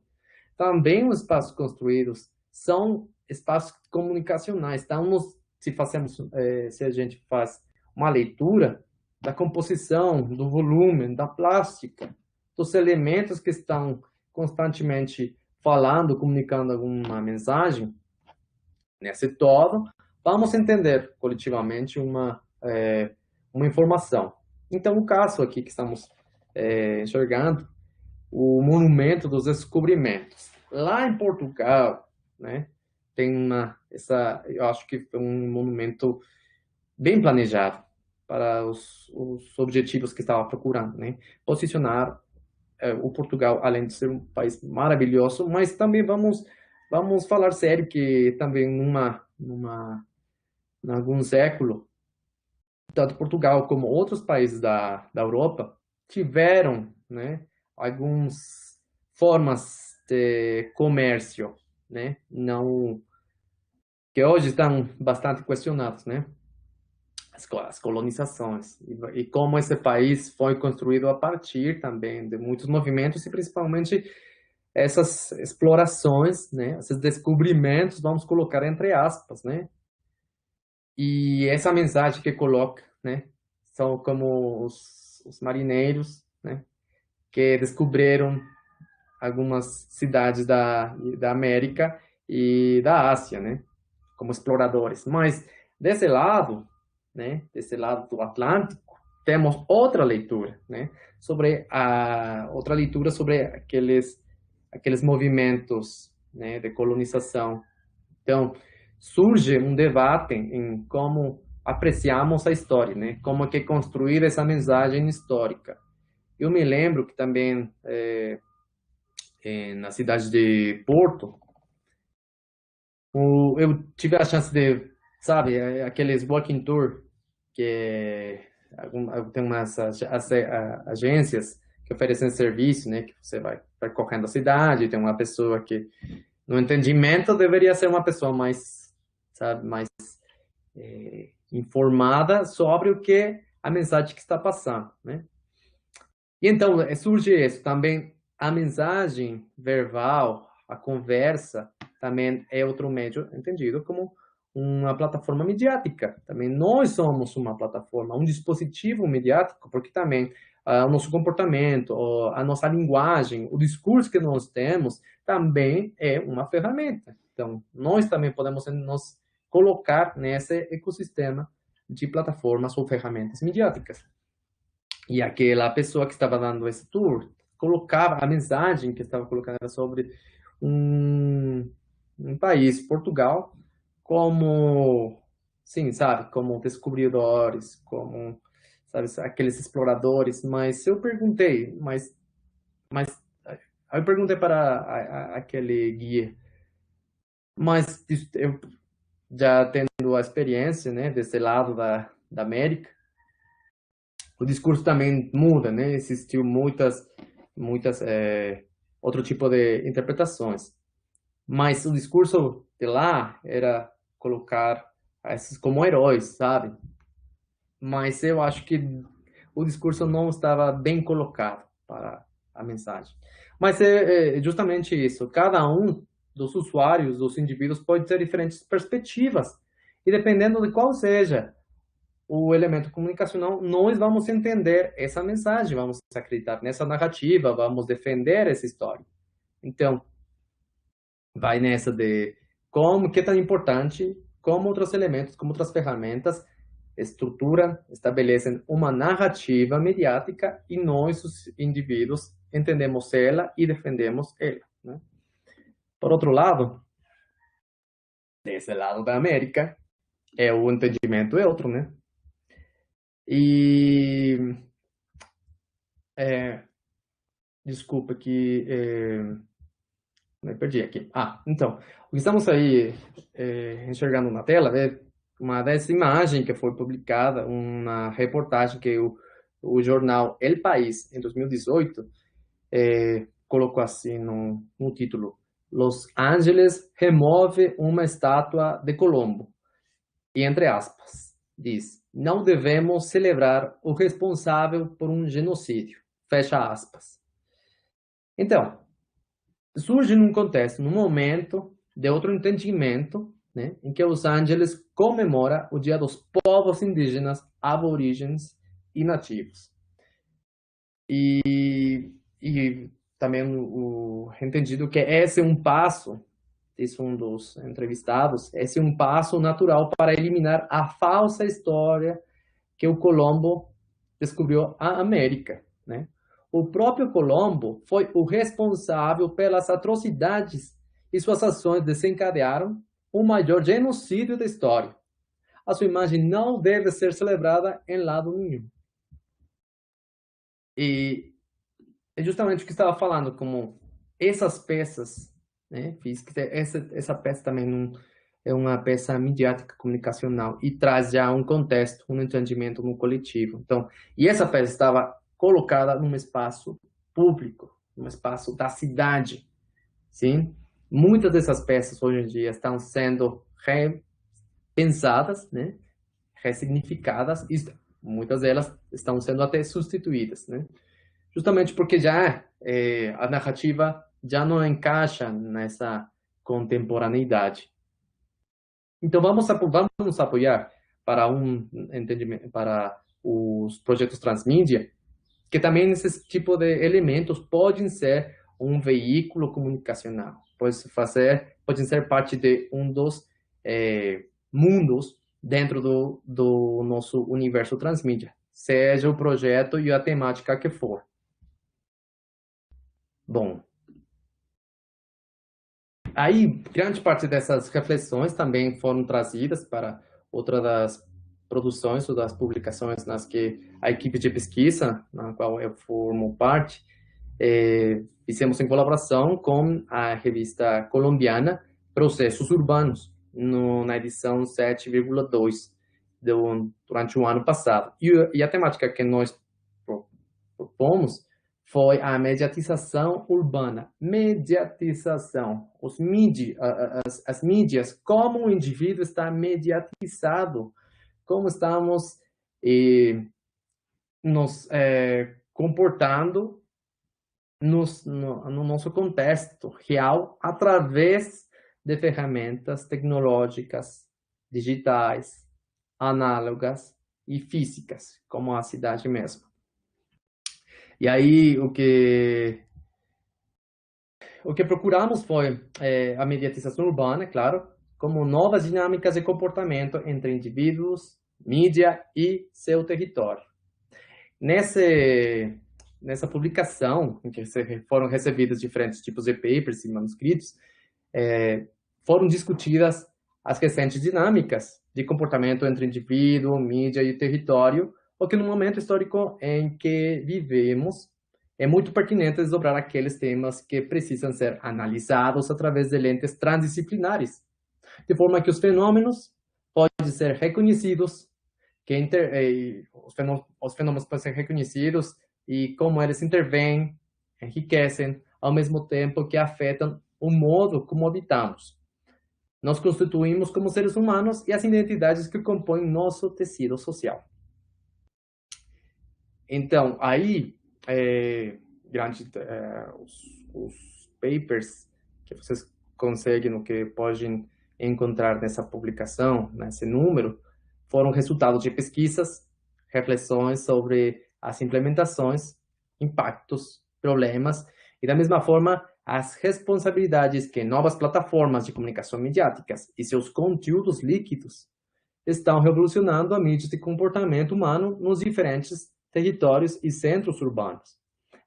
Também os espaços construídos são espaços comunicacionais. Então, se a gente faz uma leitura da composição, do volume, da plástica, dos elementos que estão constantemente falando, comunicando alguma mensagem, nesse todo, vamos entender coletivamente uma informação. Então, o caso aqui que estamos enxergando, o Monumento dos Descobrimentos. Lá em Portugal, né, tem eu acho que é um monumento bem planejado para os objetivos que estava procurando, né? Posicionar o Portugal, além de ser um país maravilhoso, mas também vamos falar sério que também em algum século, tanto Portugal como outros países da Europa tiveram, né, algumas formas de comércio, né, não, que hoje estão bastante questionados, né, as colonizações e como esse país foi construído a partir também de muitos movimentos e principalmente essas explorações, né, esses descobrimentos, vamos colocar entre aspas, né, e essa mensagem que coloca, né, são como os marinheiros, né, que descobriram algumas cidades da América e da Ásia, né, como exploradores. Mas desse lado, né, desse lado do Atlântico, temos outra leitura, né, sobre aqueles movimentos, né, de colonização. Então, surge um debate em como apreciamos a história, né, como que construir essa mensagem histórica. Eu me lembro que também na cidade de Porto, eu tive a chance de, sabe, aqueles walking tour, que tem umas agências que oferecem serviço, né, que você vai percorrendo a cidade, tem uma pessoa que, no entendimento, deveria ser uma pessoa mais, sabe, mais informada sobre o que a mensagem que está passando, né? E então surge isso também, a mensagem verbal, a conversa, também é outro médio entendido como uma plataforma mediática. Também nós somos uma plataforma, um dispositivo mediático, porque também o nosso comportamento, a nossa linguagem, o discurso que nós temos também é uma ferramenta. Então, nós também podemos nos colocar nesse ecossistema de plataformas ou ferramentas mediáticas. E aquela pessoa que estava dando esse tour colocava a mensagem que estava colocando sobre um país, Portugal, como, sim, sabe, como descobridores, como, sabe, aqueles exploradores. Mas eu perguntei, eu perguntei para aquele guia, mas eu já tendo a experiência, né, desse lado da América, o discurso também muda, né? Existiu muitas outro tipo de interpretações. Mas o discurso de lá era colocar esses como heróis, sabe? Mas eu acho que o discurso não estava bem colocado para a mensagem. Mas é justamente isso. Cada um dos usuários, dos indivíduos, pode ter diferentes perspectivas. E dependendo de qual seja o elemento comunicacional, nós vamos entender essa mensagem, vamos acreditar nessa narrativa, vamos defender essa história. Então, vai nessa de como que é tão importante, como outros elementos, como outras ferramentas, estrutura, estabelecem uma narrativa mediática e nós, os indivíduos, entendemos ela e defendemos ela, né? Por outro lado, desse lado da América, o entendimento é outro, né? E desculpa que me perdi aqui. Então, o que estamos aí enxergando na tela é uma dessa imagem que foi publicada, uma reportagem que o jornal El País, em 2018, colocou assim no título: Los Angeles remove uma estátua de Colombo. E entre aspas, diz: não devemos celebrar o responsável por um genocídio. Fecha aspas. Então, surge num contexto, num momento de outro entendimento, né, em que Los Angeles comemora o Dia dos Povos Indígenas, Aborígenes e Nativos. E também o entendido que esse é um passo, disse um dos entrevistados, esse é um passo natural para eliminar a falsa história que o Colombo descobriu a América, né? O próprio Colombo foi o responsável pelas atrocidades e suas ações desencadearam o maior genocídio da história. A sua imagem não deve ser celebrada em lado nenhum. E é justamente o que estava falando, como essas peças, né, essa peça também não é uma peça midiática comunicacional e traz já um contexto, um entendimento no coletivo. Então, e essa peça estava colocada num espaço público, num espaço da cidade, sim? Muitas dessas peças hoje em dia estão sendo repensadas, né? Ressignificadas, e muitas delas estão sendo até substituídas, né? Justamente porque já a narrativa já não encaixa nessa contemporaneidade. Então vamos apoiar para um entendimento, para os projetos transmídia, que também esse tipo de elementos podem ser um veículo comunicacional, podem ser parte de um dos mundos dentro do nosso universo transmídia, seja o projeto e a temática que for. Bom, aí grande parte dessas reflexões também foram trazidas para outra das produções ou das publicações nas que a equipe de pesquisa, na qual eu formo parte, fizemos em colaboração com a revista colombiana Processos Urbanos, na edição 7,2 durante o ano passado. E a temática que nós propomos foi a mediatização urbana. Mediatização. As mídias, como o indivíduo está mediatizado, como estamos nos comportando no nosso contexto real através de ferramentas tecnológicas, digitais, análogas e físicas, como a cidade mesma. E aí, o que procuramos foi a mediatização urbana, claro, como novas dinâmicas de comportamento entre indivíduos, mídia e seu território. Nessa publicação, em que foram recebidos diferentes tipos de papers e manuscritos, foram discutidas as recentes dinâmicas de comportamento entre indivíduo, mídia e território, o que no momento histórico em que vivemos é muito pertinente desdobrar aqueles temas que precisam ser analisados através de lentes transdisciplinares, de forma que os fenômenos podem ser reconhecidos, os fenômenos podem ser reconhecidos e como eles intervêm, enriquecem, ao mesmo tempo que afetam o modo como habitamos. Nós constituímos como seres humanos e as identidades que compõem nosso tecido social. Então, aí, os papers que vocês conseguem, que podem encontrar nessa publicação, nesse número, foram resultados de pesquisas, reflexões sobre as implementações, impactos, problemas, e da mesma forma, as responsabilidades que novas plataformas de comunicação midiáticas e seus conteúdos líquidos estão revolucionando a mídia de comportamento humano nos diferentes territórios e centros urbanos.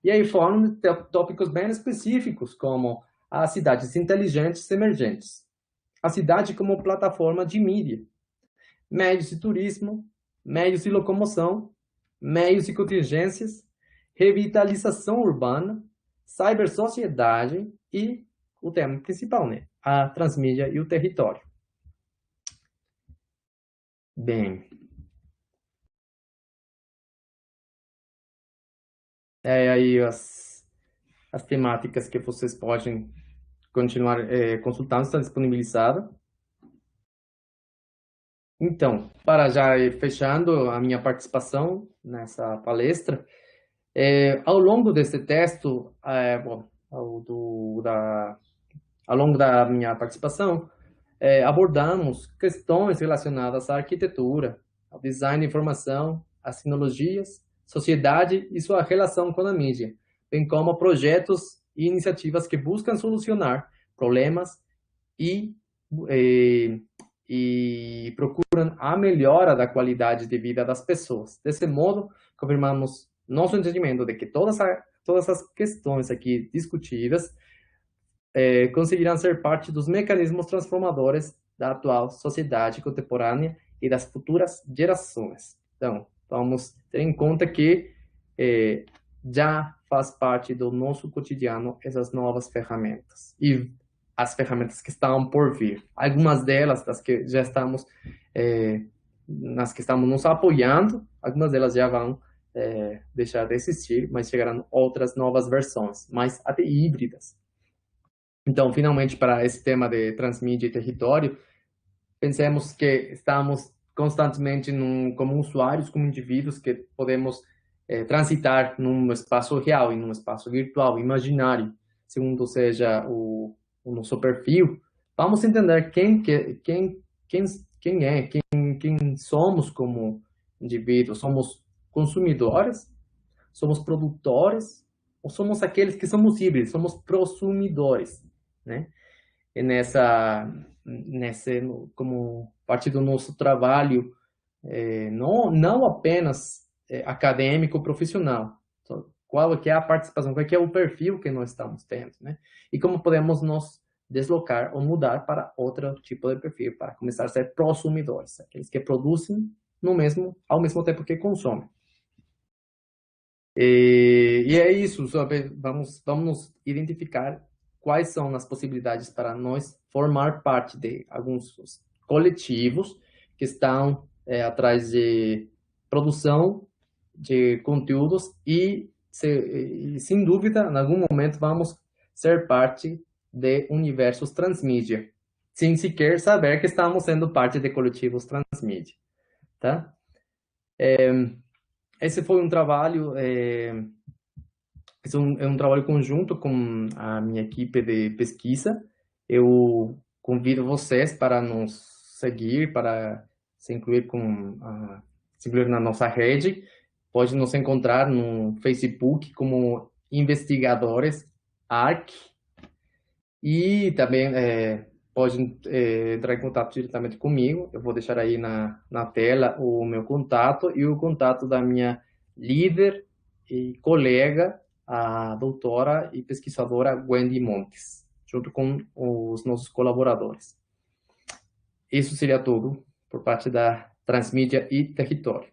E aí foram tópicos bem específicos, como as cidades inteligentes emergentes, a cidade como plataforma de mídia, meios de turismo, meios de locomoção, meios de contingências, revitalização urbana, cibersociedade e o tema principal, né? A transmídia e o território. Bem, aí as temáticas que vocês podem continuar consultando, está disponibilizada. Então, para já ir fechando a minha participação nessa palestra, ao longo desse texto, ao longo da minha participação, abordamos questões relacionadas à arquitetura, ao design de informação, às tecnologias, sociedade e sua relação com a mídia, bem como projetos e iniciativas que buscam solucionar problemas e procuram a melhora da qualidade de vida das pessoas. Desse modo, confirmamos nosso entendimento de que todas as questões aqui discutidas conseguirão ser parte dos mecanismos transformadores da atual sociedade contemporânea e das futuras gerações. Então, vamos ter em conta que já faz parte do nosso cotidiano essas novas ferramentas e as ferramentas que estão por vir. Algumas delas, das que já estamos, nas que estamos nos apoiando, algumas delas já vão deixar de existir, mas chegarão outras novas versões, mais até híbridas. Então, finalmente, para esse tema de transmídia e território, pensemos que estamos constantemente como usuários, como indivíduos, que podemos transitar num espaço real e num espaço virtual, imaginário, segundo seja o nosso perfil. Vamos entender quem somos como indivíduos. Somos consumidores, somos produtores, ou somos aqueles que somos híbridos, somos prosumidores, né? E como parte do nosso trabalho, não apenas acadêmico, profissional, qual que é a participação, qual que é o perfil que nós estamos tendo, né? E como podemos nos deslocar ou mudar para outro tipo de perfil, para começar a ser prosumidores, aqueles que produzem ao mesmo tempo que consome. E é isso, vamos identificar quais são as possibilidades para nós formar parte de alguns coletivos que estão atrás de produção de conteúdos e, sem dúvida, em algum momento vamos ser parte de universos transmídia, sem sequer saber que estamos sendo parte de coletivos transmídia, tá? Esse foi um trabalho, é um trabalho conjunto com a minha equipe de pesquisa. Eu convido vocês para nos seguir, para se incluir na nossa rede. Pode nos encontrar no Facebook como Investigadores ARC e também pode entrar em contato diretamente comigo. Eu vou deixar aí na tela o meu contato e o contato da minha líder e colega, a doutora e pesquisadora Wendy Montes, junto com os nossos colaboradores. Isso seria tudo por parte da Transmídia e Território.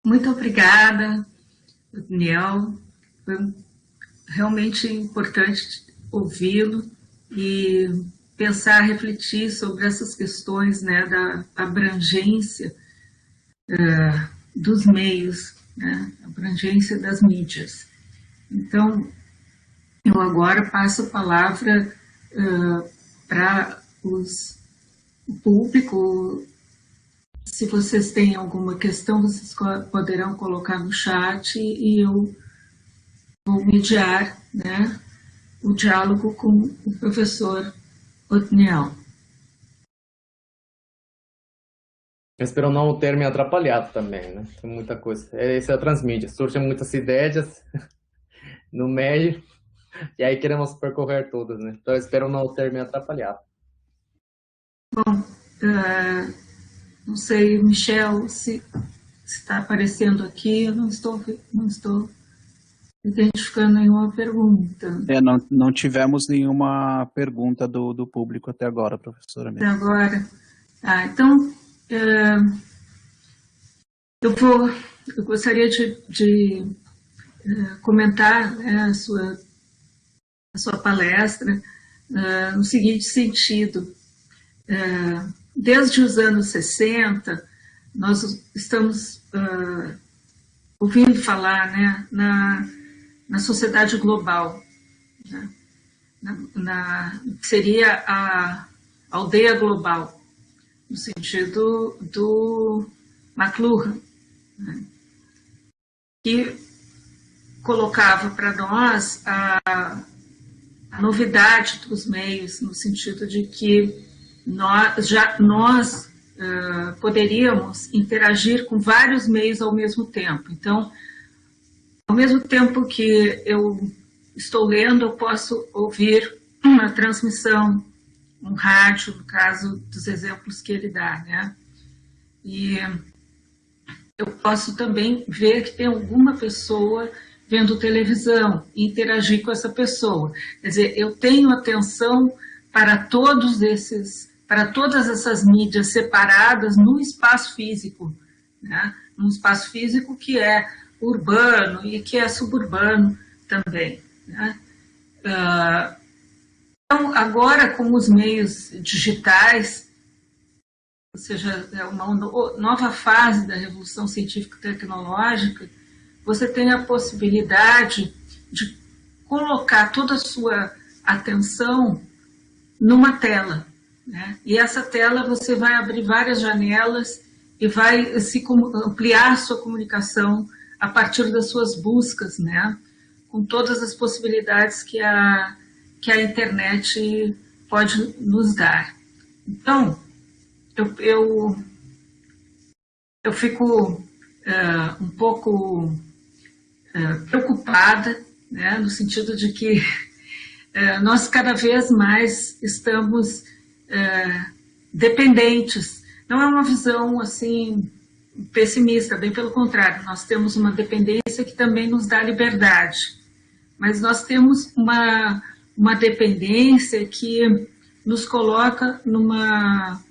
Muito obrigada, Daniel. Foi realmente importante ouvi-lo e pensar, refletir sobre essas questões, né, da abrangência dos meios, né, abrangência das mídias. Então, eu agora passo a palavra para o público. Se vocês têm alguma questão, vocês poderão colocar no chat e eu vou mediar, né, o diálogo com o professor Otniel. Eu espero não ter me atrapalhado também, né? Tem muita coisa. Essa é a Transmídia. Surgem muitas ideias no meio e aí queremos percorrer todas, né? Então eu espero não ter me atrapalhado. Bom, não sei, Michel, se está aparecendo aqui, eu não estou identificando nenhuma pergunta. Não tivemos nenhuma pergunta do público até agora, professora. Até agora. Então, eu gostaria de comentar, né, a sua palestra no seguinte sentido. Desde os anos 60, nós estamos ouvindo falar, né, na sociedade global, né, seria a aldeia global, no sentido do McLuhan, né, que colocava para nós a novidade dos meios, no sentido de que nós poderíamos interagir com vários meios ao mesmo tempo. Então, ao mesmo tempo que eu estou lendo, eu posso ouvir uma transmissão, um rádio, no caso dos exemplos que ele dá, né? E eu posso também ver que tem alguma pessoa vendo televisão e interagir com essa pessoa. Quer dizer, eu tenho atenção para todas essas mídias separadas no espaço físico, né? Num espaço físico que é urbano e que é suburbano também, né? Então, agora, com os meios digitais, ou seja, é uma nova fase da revolução científico-tecnológica, você tem a possibilidade de colocar toda a sua atenção numa tela, né? E essa tela você vai abrir várias janelas e vai ampliar a sua comunicação a partir das suas buscas, né? Com todas as possibilidades que a internet pode nos dar. Então, eu fico um pouco preocupada, né, no sentido de que nós cada vez mais estamos dependentes. Não é uma visão assim pessimista, bem pelo contrário, nós temos uma dependência que também nos dá liberdade, mas nós temos uma dependência que nos coloca numa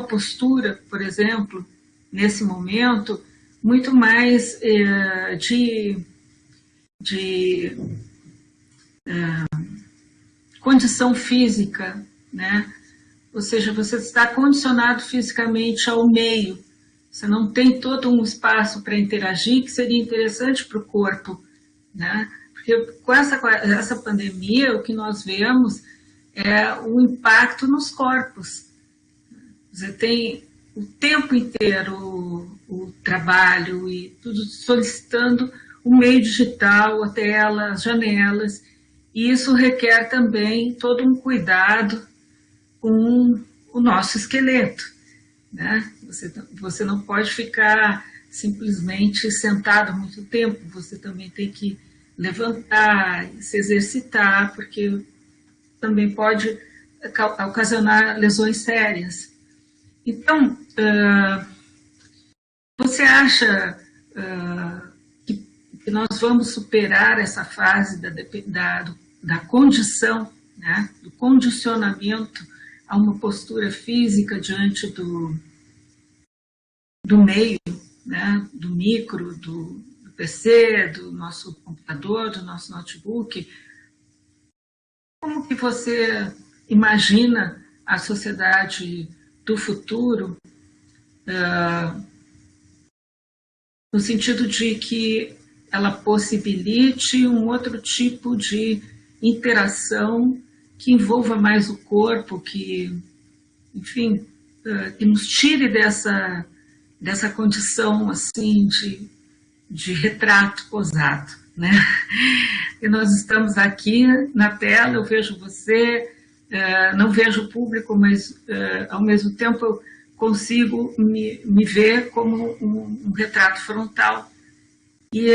postura, por exemplo, nesse momento, muito mais de condição física, né? Ou seja, você está condicionado fisicamente ao meio, você não tem todo um espaço para interagir que seria interessante para o corpo, né? Porque com essa pandemia, o que nós vemos é o impacto nos corpos. Você tem o tempo inteiro o trabalho e tudo solicitando o meio digital, a tela, as janelas, e isso requer também todo um cuidado com o nosso esqueleto, né? Você não pode ficar simplesmente sentado muito tempo, você também tem que levantar, se exercitar, porque também pode ocasionar lesões sérias. Então, você acha que nós vamos superar essa fase da condição, né, do condicionamento a uma postura física diante do meio, né, do micro, do PC, do nosso computador, do nosso notebook? Como que você imagina a sociedade do futuro, no sentido de que ela possibilite um outro tipo de interação que envolva mais o corpo, que, enfim, que nos tire dessa condição assim de retrato posado, né? E nós estamos aqui na tela, eu vejo você, não vejo o público, mas ao mesmo tempo eu consigo me ver como um retrato frontal. E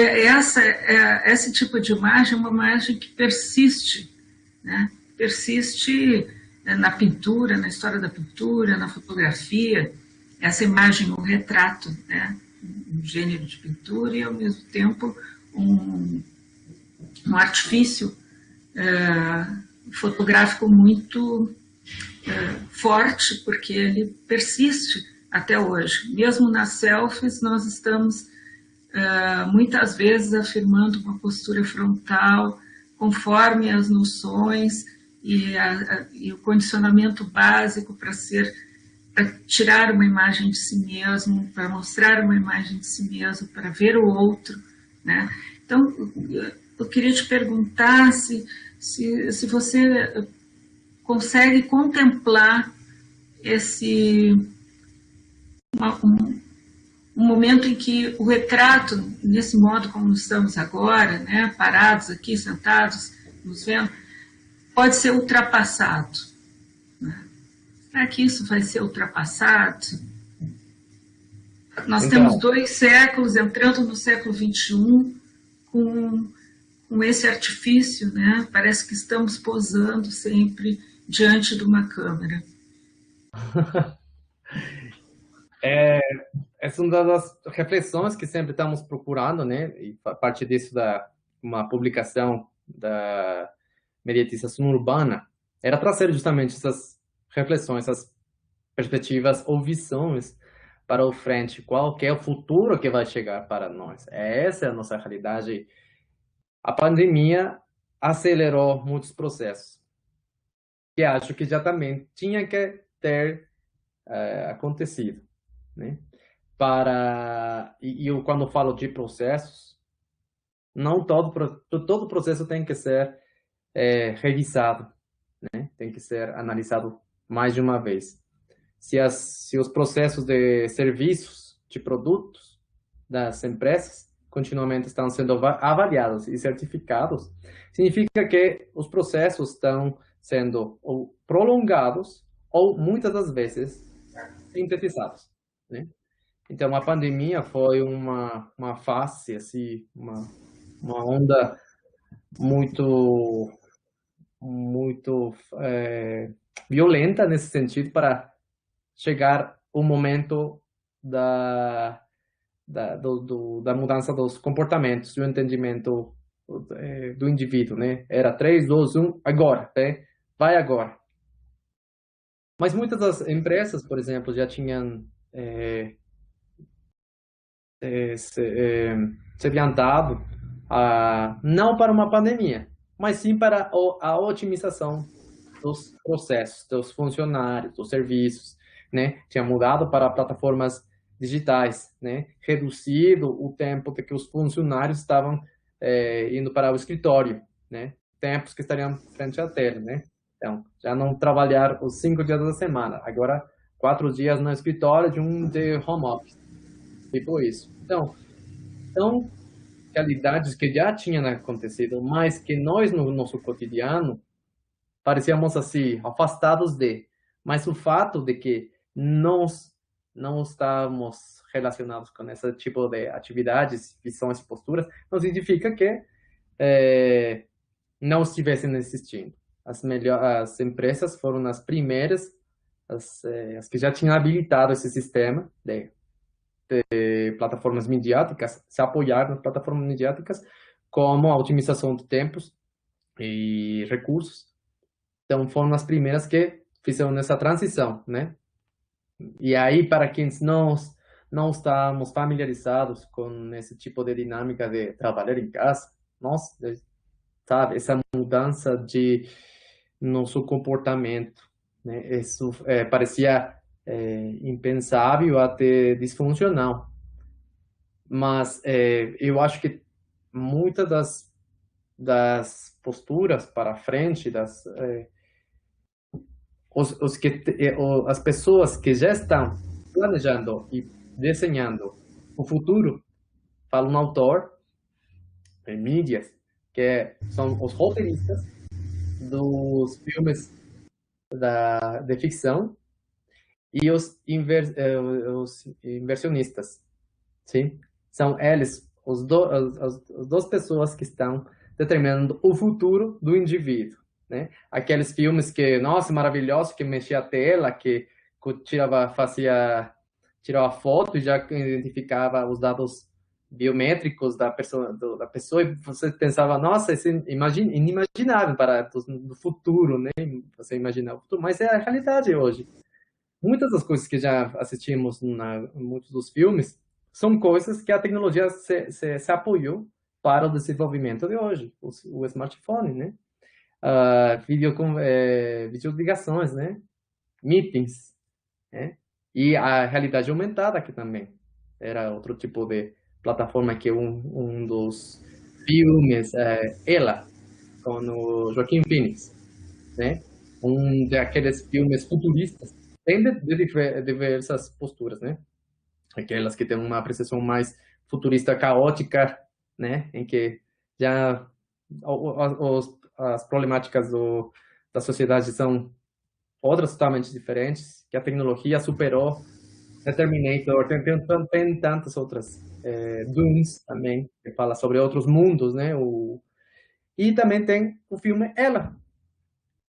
esse tipo de imagem é uma imagem que persiste, né? Persiste na pintura, na história da pintura, na fotografia, essa imagem, o retrato, né? Um gênero de pintura e, ao mesmo tempo, um artifício fotográfico muito forte, porque ele persiste até hoje. Mesmo nas selfies, nós estamos muitas vezes afirmando uma postura frontal, conforme as noções e o condicionamento básico para tirar uma imagem de si mesmo, para mostrar uma imagem de si mesmo, para ver o outro, né? Então, eu queria te perguntar se você consegue contemplar um momento em que o retrato, nesse modo como estamos agora, né, parados aqui, sentados, nos vendo, pode ser ultrapassado, né? Será que isso vai ser ultrapassado? Nós temos 2 séculos, entrando no século XXI, com esse artifício, né? Parece que estamos posando sempre diante de uma câmera. Essa é uma das reflexões que sempre estamos procurando, né? E a partir disso, uma publicação da mediatização urbana, era trazer justamente essas reflexões, essas perspectivas ou visões para o frente, qual que é o futuro que vai chegar para nós. Essa é a nossa realidade. A pandemia acelerou muitos processos, que acho que já também tinha que ter acontecido, né? E eu, quando falo de processos, não todo processo tem que ser revisado, né? Tem que ser analisado mais de uma vez. Se os processos de serviços, de produtos das empresas continuamente estão sendo avaliados e certificados, significa que os processos estão sendo ou prolongados ou, muitas das vezes, sintetizados, né? Então, a pandemia foi uma fase, assim, uma onda muito violenta nesse sentido, para chegar o momento da mudança dos comportamentos, do entendimento do indivíduo, né? Era 3, 2, 1, agora, né? Vai agora. Mas muitas das empresas, por exemplo, já tinham se adiantado não para uma pandemia, mas sim para a otimização dos processos, dos funcionários, dos serviços, né? Tinha mudado para plataformas digitais, né? Reduzido o tempo de que os funcionários estavam indo para o escritório, né? Tempos que estariam frente à tela, né? Então, já não trabalhar os 5 dias da semana, agora 4 dias no escritório de um de home office, tipo isso. Então, são realidades que já tinham acontecido, mas que nós, no nosso cotidiano, parecíamos assim, afastados de. Mas o fato de que nós não estamos relacionados com esse tipo de atividades, visões e posturas, não significa que não estivessem existindo. As empresas foram as primeiras, as que já tinham habilitado esse sistema de plataformas midiáticas, se apoiar nas plataformas midiáticas, como a otimização de tempos e recursos. Então, foram as primeiras que fizeram essa transição, né? E aí, para quem não estamos familiarizados com esse tipo de dinâmica de trabalhar em casa, nossa, sabe, essa mudança de nosso comportamento, né? Isso parecia impensável, até disfuncional. Mas eu acho que muitas das posturas para frente, as pessoas que já estão planejando e desenhando o futuro, fala um autor em mídias, que são os roteiristas dos filmes de ficção e os inversionistas, sim? São eles, as duas pessoas que estão determinando o futuro do indivíduo, né? Aqueles filmes que, nossa, maravilhoso, que mexia a tela, que tirava foto e já identificava os dados biométricos da pessoa e você pensava, nossa, isso é inimaginável para do futuro, né? Você imaginar o futuro, mas é a realidade hoje. Muitas das coisas que já assistimos em muitos dos filmes são coisas que a tecnologia se apoiou para o desenvolvimento de hoje, o smartphone, né? Videoligações, né? Meetings, né? E a realidade aumentada aqui também. Era outro tipo de plataforma que um dos filmes, Ela, com o Joaquim Phoenix, né? Um daqueles filmes futuristas, tem de diversas posturas, né? Aquelas que têm uma apreciação mais futurista, caótica, né? Em que já as problemáticas da sociedade são outras totalmente diferentes, que a tecnologia superou, Terminator, tem tantas outras, Dunes também, que fala sobre outros mundos, né? E também tem o filme Ela,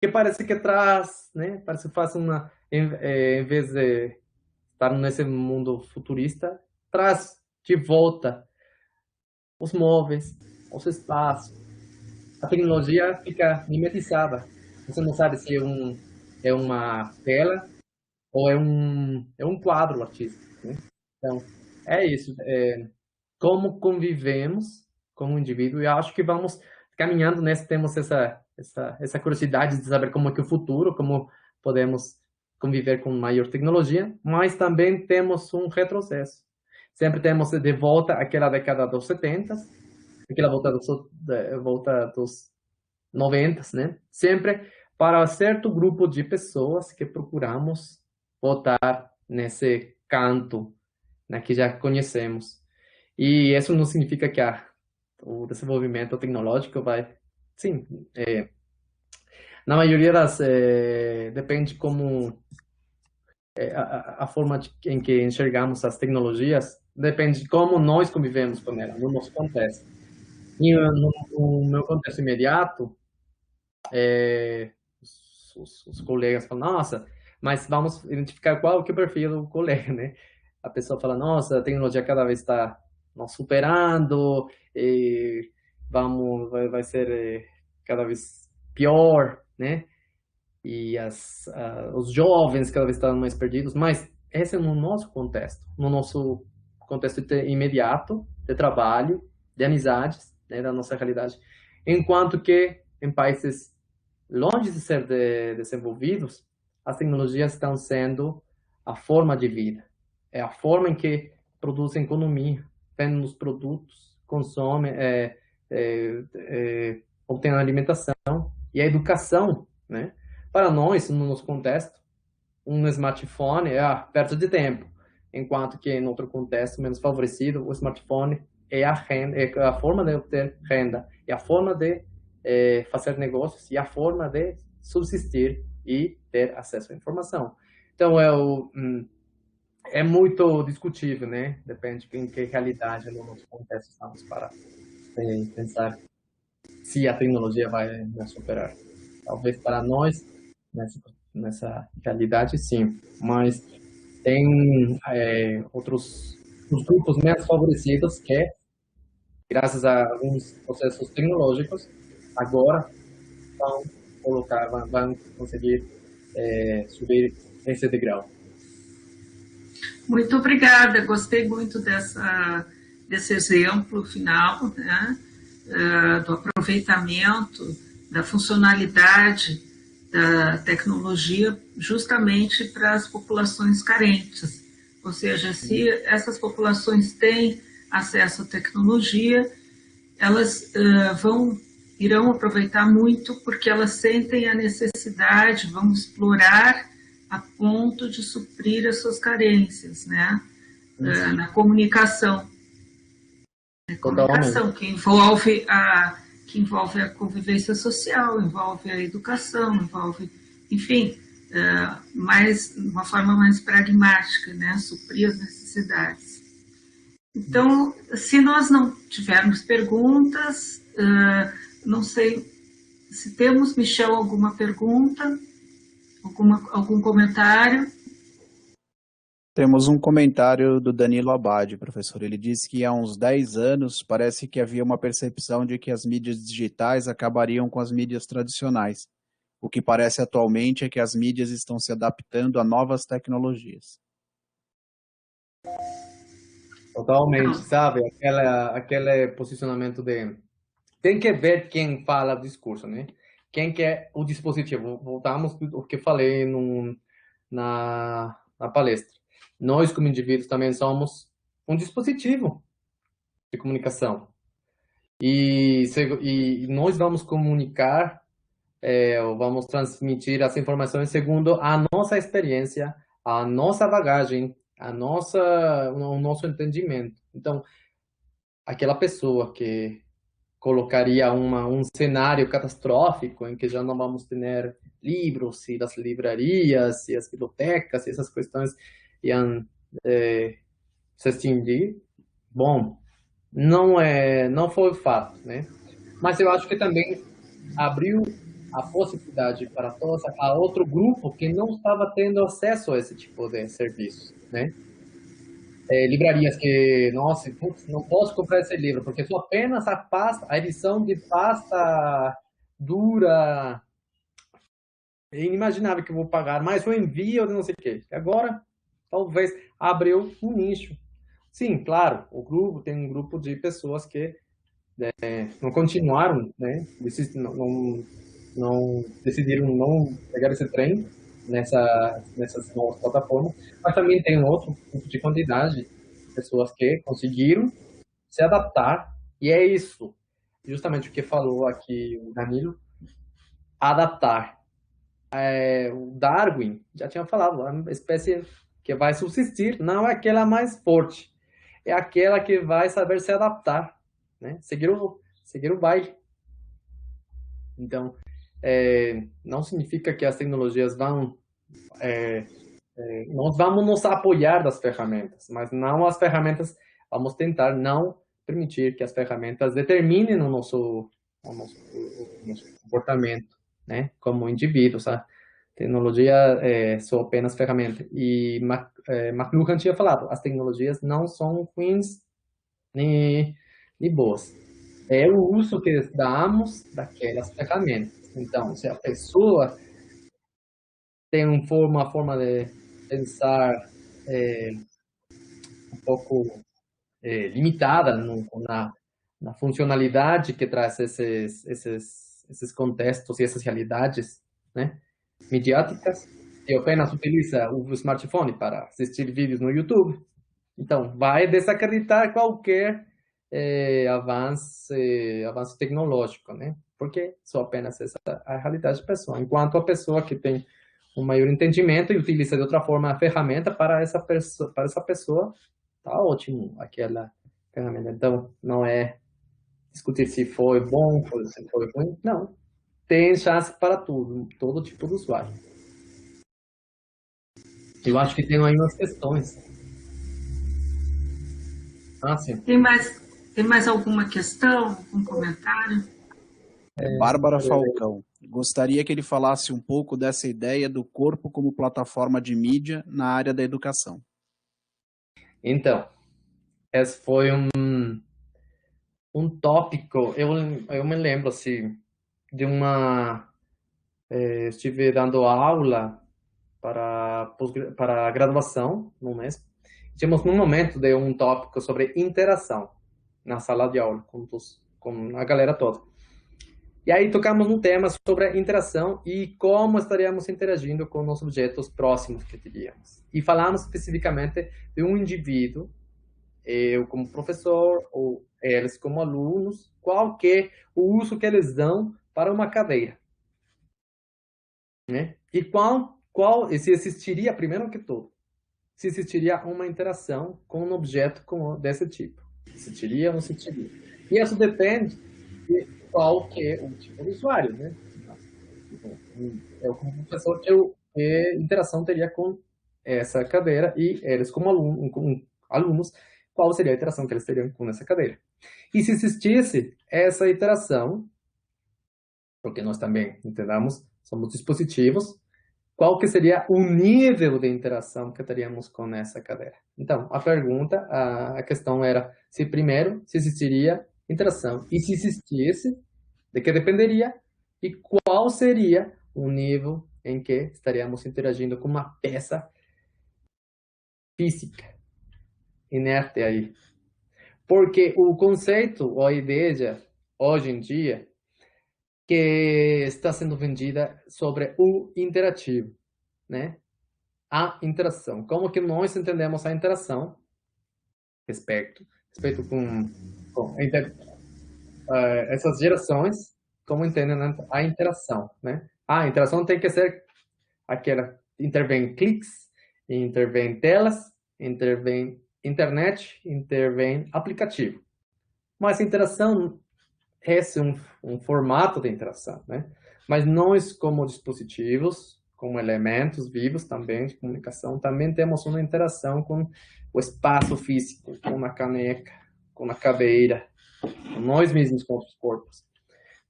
que parece que traz, né? Parece que faz em vez de estar nesse mundo futurista, traz de volta os móveis, os espaços. A tecnologia fica mimetizada. Você não sabe se é uma tela ou é um quadro artístico, né? Então, é isso. Como convivemos como indivíduo, e acho que vamos caminhando nesse, temos essa curiosidade de saber como é que o futuro, como podemos conviver com maior tecnologia, mas também temos um retrocesso. Sempre temos de volta aquela década dos 70, aquela volta dos 90, né? Sempre para certo grupo de pessoas que procuramos voltar nesse canto, né, que já conhecemos. E isso não significa que o desenvolvimento tecnológico vai, sim, na maioria depende como a forma em que enxergamos as tecnologias, depende de como nós convivemos com elas, no nosso contexto. E no meu contexto imediato, os colegas falam, nossa, mas vamos identificar qual que é o perfil do colega, né? A pessoa fala, nossa, a tecnologia cada vez está nos superando, vai ser cada vez pior, né? E os jovens cada vez estão mais perdidos, mas esse é no nosso contexto imediato de trabalho, de amizades, né, da nossa realidade. Enquanto que em países longe de ser desenvolvidos, as tecnologias estão sendo a forma de vida, é a forma em que produzem economia, vendem os produtos, consomem, obtêm a alimentação e a educação, né? Para nós, no nosso contexto, um smartphone é perto de tempo, enquanto que em outro contexto menos favorecido, o smartphone é a forma de obter renda, é a forma de fazer negócios e a forma de subsistir e ter acesso à informação. Então, é muito discutível, né? Depende em que realidade no nosso contexto estamos para pensar se a tecnologia vai nos superar. Talvez para nós, nessa realidade, sim. Mas tem outros os grupos menos favorecidos que, graças a alguns processos tecnológicos, agora vão conseguir subir esse degrau. Muito obrigada, gostei muito desse exemplo final, né, do aproveitamento, da funcionalidade da tecnologia justamente para as populações carentes. Ou seja, se essas populações têm acesso à tecnologia, elas irão aproveitar muito porque elas sentem a necessidade, vão explorar a ponto de suprir as suas carências, né? Na comunicação. Comunicação, que envolve a convivência social, envolve a educação, envolve, enfim, mais, de uma forma mais pragmática, né? Suprir as necessidades. Então, se nós não tivermos perguntas, não sei se temos, Michel, alguma pergunta, algum comentário? Temos um comentário do Danilo Abad, professor. Ele disse que há uns 10 anos parece que havia uma percepção de que as mídias digitais acabariam com as mídias tradicionais. O que parece atualmente é que as mídias estão se adaptando a novas tecnologias. Totalmente, sabe? Aquele posicionamento de... Tem que ver quem fala o discurso, né? Quem que é o dispositivo. Voltamos ao que falei na palestra. Nós, como indivíduos, também somos um dispositivo de comunicação. E nós vamos comunicar, ou vamos transmitir as informações segundo a nossa experiência, a nossa bagagem, o nosso entendimento. Então, aquela pessoa que colocaria um cenário catastrófico em que já não vamos ter livros e das livrarias e as bibliotecas e essas questões iam se extinguir. Bom, não foi o fato, né? Mas eu acho que também abriu a possibilidade para todos a outro grupo que não estava tendo acesso a esse tipo de serviços, né? Livrarias que, nossa, putz, não posso comprar esse livro, porque só apenas a edição de pasta dura, é inimaginável que eu vou pagar, mais o envio de não sei o quê. Agora, talvez, abriu um nicho. Sim, claro, tem um grupo de pessoas que não continuaram, né, não decidiram não pegar esse trem nessas novas plataformas, mas também tem um outro tipo de quantidade de pessoas que conseguiram se adaptar, e é isso, justamente o que falou aqui o Danilo, adaptar. O Darwin já tinha falado, a espécie que vai subsistir não é aquela mais forte, é aquela que vai saber se adaptar, né? Seguir o baile. Então, não significa que as tecnologias nós vamos nos apoiar das ferramentas, mas não as ferramentas, vamos tentar não permitir que as ferramentas determinem o nosso comportamento, né, como indivíduos. A tecnologia é só apenas ferramenta. E McLuhan tinha falado, as tecnologias não são ruins nem boas. é o uso que damos daquelas ferramentas. Então, se a pessoa tem uma forma de pensar um pouco limitada na funcionalidade que traz esses contextos e essas realidades, né, midiáticas, e apenas utiliza o smartphone para assistir vídeos no YouTube, então vai desacreditar qualquer avanço tecnológico, né? Porque só apenas essa é a realidade da pessoa. Enquanto a pessoa que tem um maior entendimento e utiliza de outra forma a ferramenta para essa pessoa, tá ótimo aquela ferramenta. Então, não é discutir se foi bom, se foi ruim, não. Tem chance para tudo, todo tipo de usuário. Eu acho que tem aí umas questões. Sim. Tem mais alguma questão, algum comentário? Bárbara Falcão. Gostaria que ele falasse um pouco dessa ideia do corpo como plataforma de mídia na área da educação. Então, esse foi um tópico, eu me lembro assim, de estive dando aula para a graduação no mês. Tínhamos um momento de um tópico sobre interação na sala de aula com a galera toda. E aí tocamos um tema sobre a interação e como estaríamos interagindo com os objetos próximos que teríamos. E falamos especificamente de um indivíduo, eu como professor, ou eles como alunos, qual que é o uso que eles dão para uma cadeira. Né? E se existiria, primeiro que tudo, se existiria uma interação com um objeto desse tipo. Existiria ou não existiria. E isso depende de qual que é o tipo de usuário, né? Eu como professor, que interação teria com essa cadeira e eles como alunos, qual seria a interação que eles teriam com essa cadeira. E se existisse essa interação, porque nós também entendamos, somos dispositivos, qual que seria o nível de interação que teríamos com essa cadeira? Então, a questão era se existiria interação, e se existisse, de que dependeria, e qual seria o nível em que estaríamos interagindo com uma peça física, inerte aí. Porque o conceito, ou a ideia, hoje em dia, que está sendo vendida sobre o interativo, né? A interação. Como que nós entendemos a interação? Respeito com essas gerações, como entendem a interação, né? A interação tem que ser aquela, intervém cliques, intervém telas, intervém internet, intervém aplicativo. Mas a interação é um formato de interação, né? Mas nós, como dispositivos, como elementos vivos também de comunicação, também temos uma interação com o espaço físico, com a caneca, com a cadeira, com nós mesmos, com os corpos.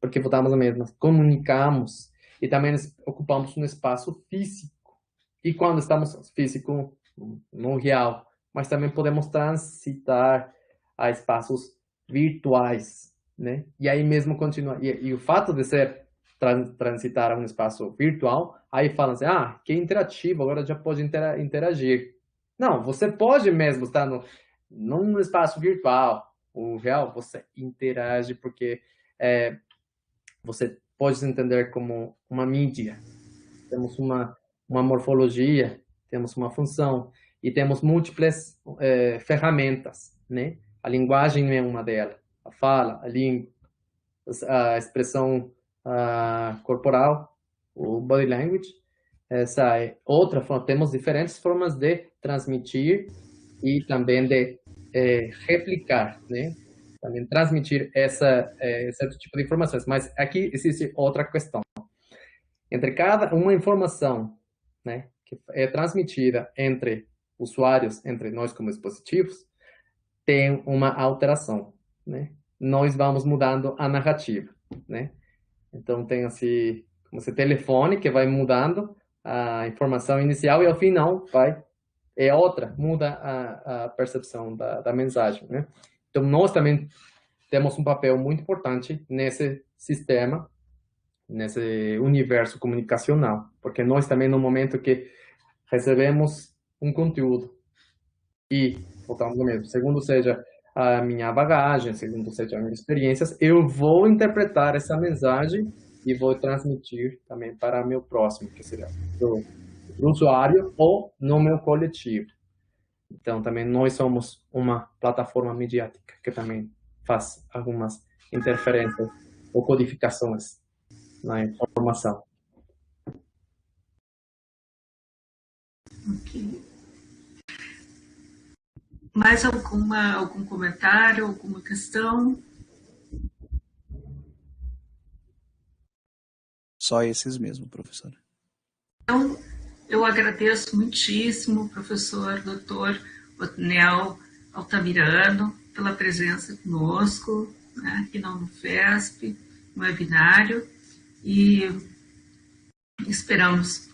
Porque votamos a mesma, comunicamos e também ocupamos um espaço físico. E quando estamos físico, no real, mas também podemos transitar a espaços virtuais, né? E aí mesmo continua. E o fato de ser transitar a um espaço virtual, aí falam assim, que interativo, agora já pode interagir. Não, você pode mesmo estar num espaço virtual. O real, você interage porque você pode se entender como uma mídia. Temos uma morfologia, temos uma função e temos múltiplas ferramentas, né? A linguagem é uma delas, a fala, a língua, a expressão corporal, o body language. Essa é outra forma. Temos diferentes formas de transmitir e também de replicar, né? Também transmitir esse tipo de informações. Mas aqui existe outra questão. Entre cada uma informação, né, que é transmitida entre usuários, entre nós como dispositivos, tem uma alteração, né? Nós vamos mudando a narrativa, né? Então tem assim, como esse telefone que vai mudando a informação inicial e ao final muda a percepção da mensagem, né? Então nós também temos um papel muito importante nesse sistema, nesse universo comunicacional, porque nós também, no momento que recebemos um conteúdo e, voltamos ao mesmo, segundo seja a minha bagagem, segundo seja as minhas experiências, eu vou interpretar essa mensagem e vou transmitir também para meu próximo, que será o usuário ou no meu coletivo. Então, também nós somos uma plataforma mediática que também faz algumas interferências ou codificações na informação. Ok. Mais algum comentário, alguma questão? Só esses mesmo, professora. Então, eu agradeço muitíssimo, professor Dr. Otniel Altamirano, pela presença conosco, né, aqui na Unifesp, no webinário, e esperamos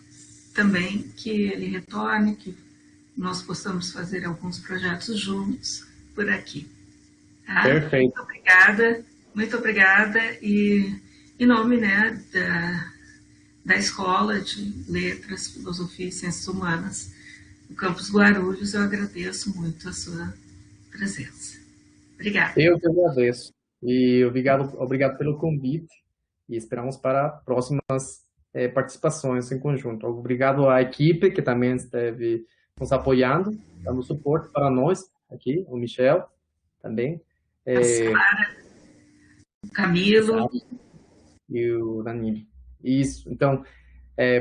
também que ele retorne, que nós possamos fazer alguns projetos juntos por aqui. Tá? Perfeito. Muito obrigada, e em nome, né, da Escola de Letras, Filosofia e Ciências Humanas do Campus Guarulhos, eu agradeço muito a sua presença. Obrigada. Eu que agradeço. E obrigado pelo convite e esperamos para próximas participações em conjunto. Obrigado à equipe que também esteve nos apoiando, dando suporte para nós aqui, o Michel também. A Sara, o Camilo. E o Danilo. Isso, então,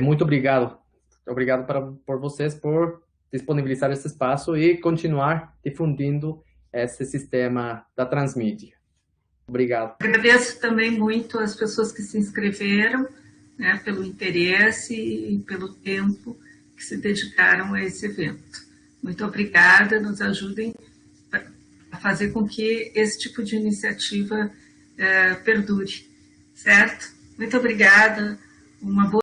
muito obrigado. Obrigado por vocês por disponibilizar esse espaço e continuar difundindo esse sistema da transmídia. Obrigado. Agradeço também muito as pessoas que se inscreveram, né, pelo interesse e pelo tempo que se dedicaram a esse evento. Muito obrigada, nos ajudem a fazer com que esse tipo de iniciativa perdure, certo? Muito obrigada, uma boa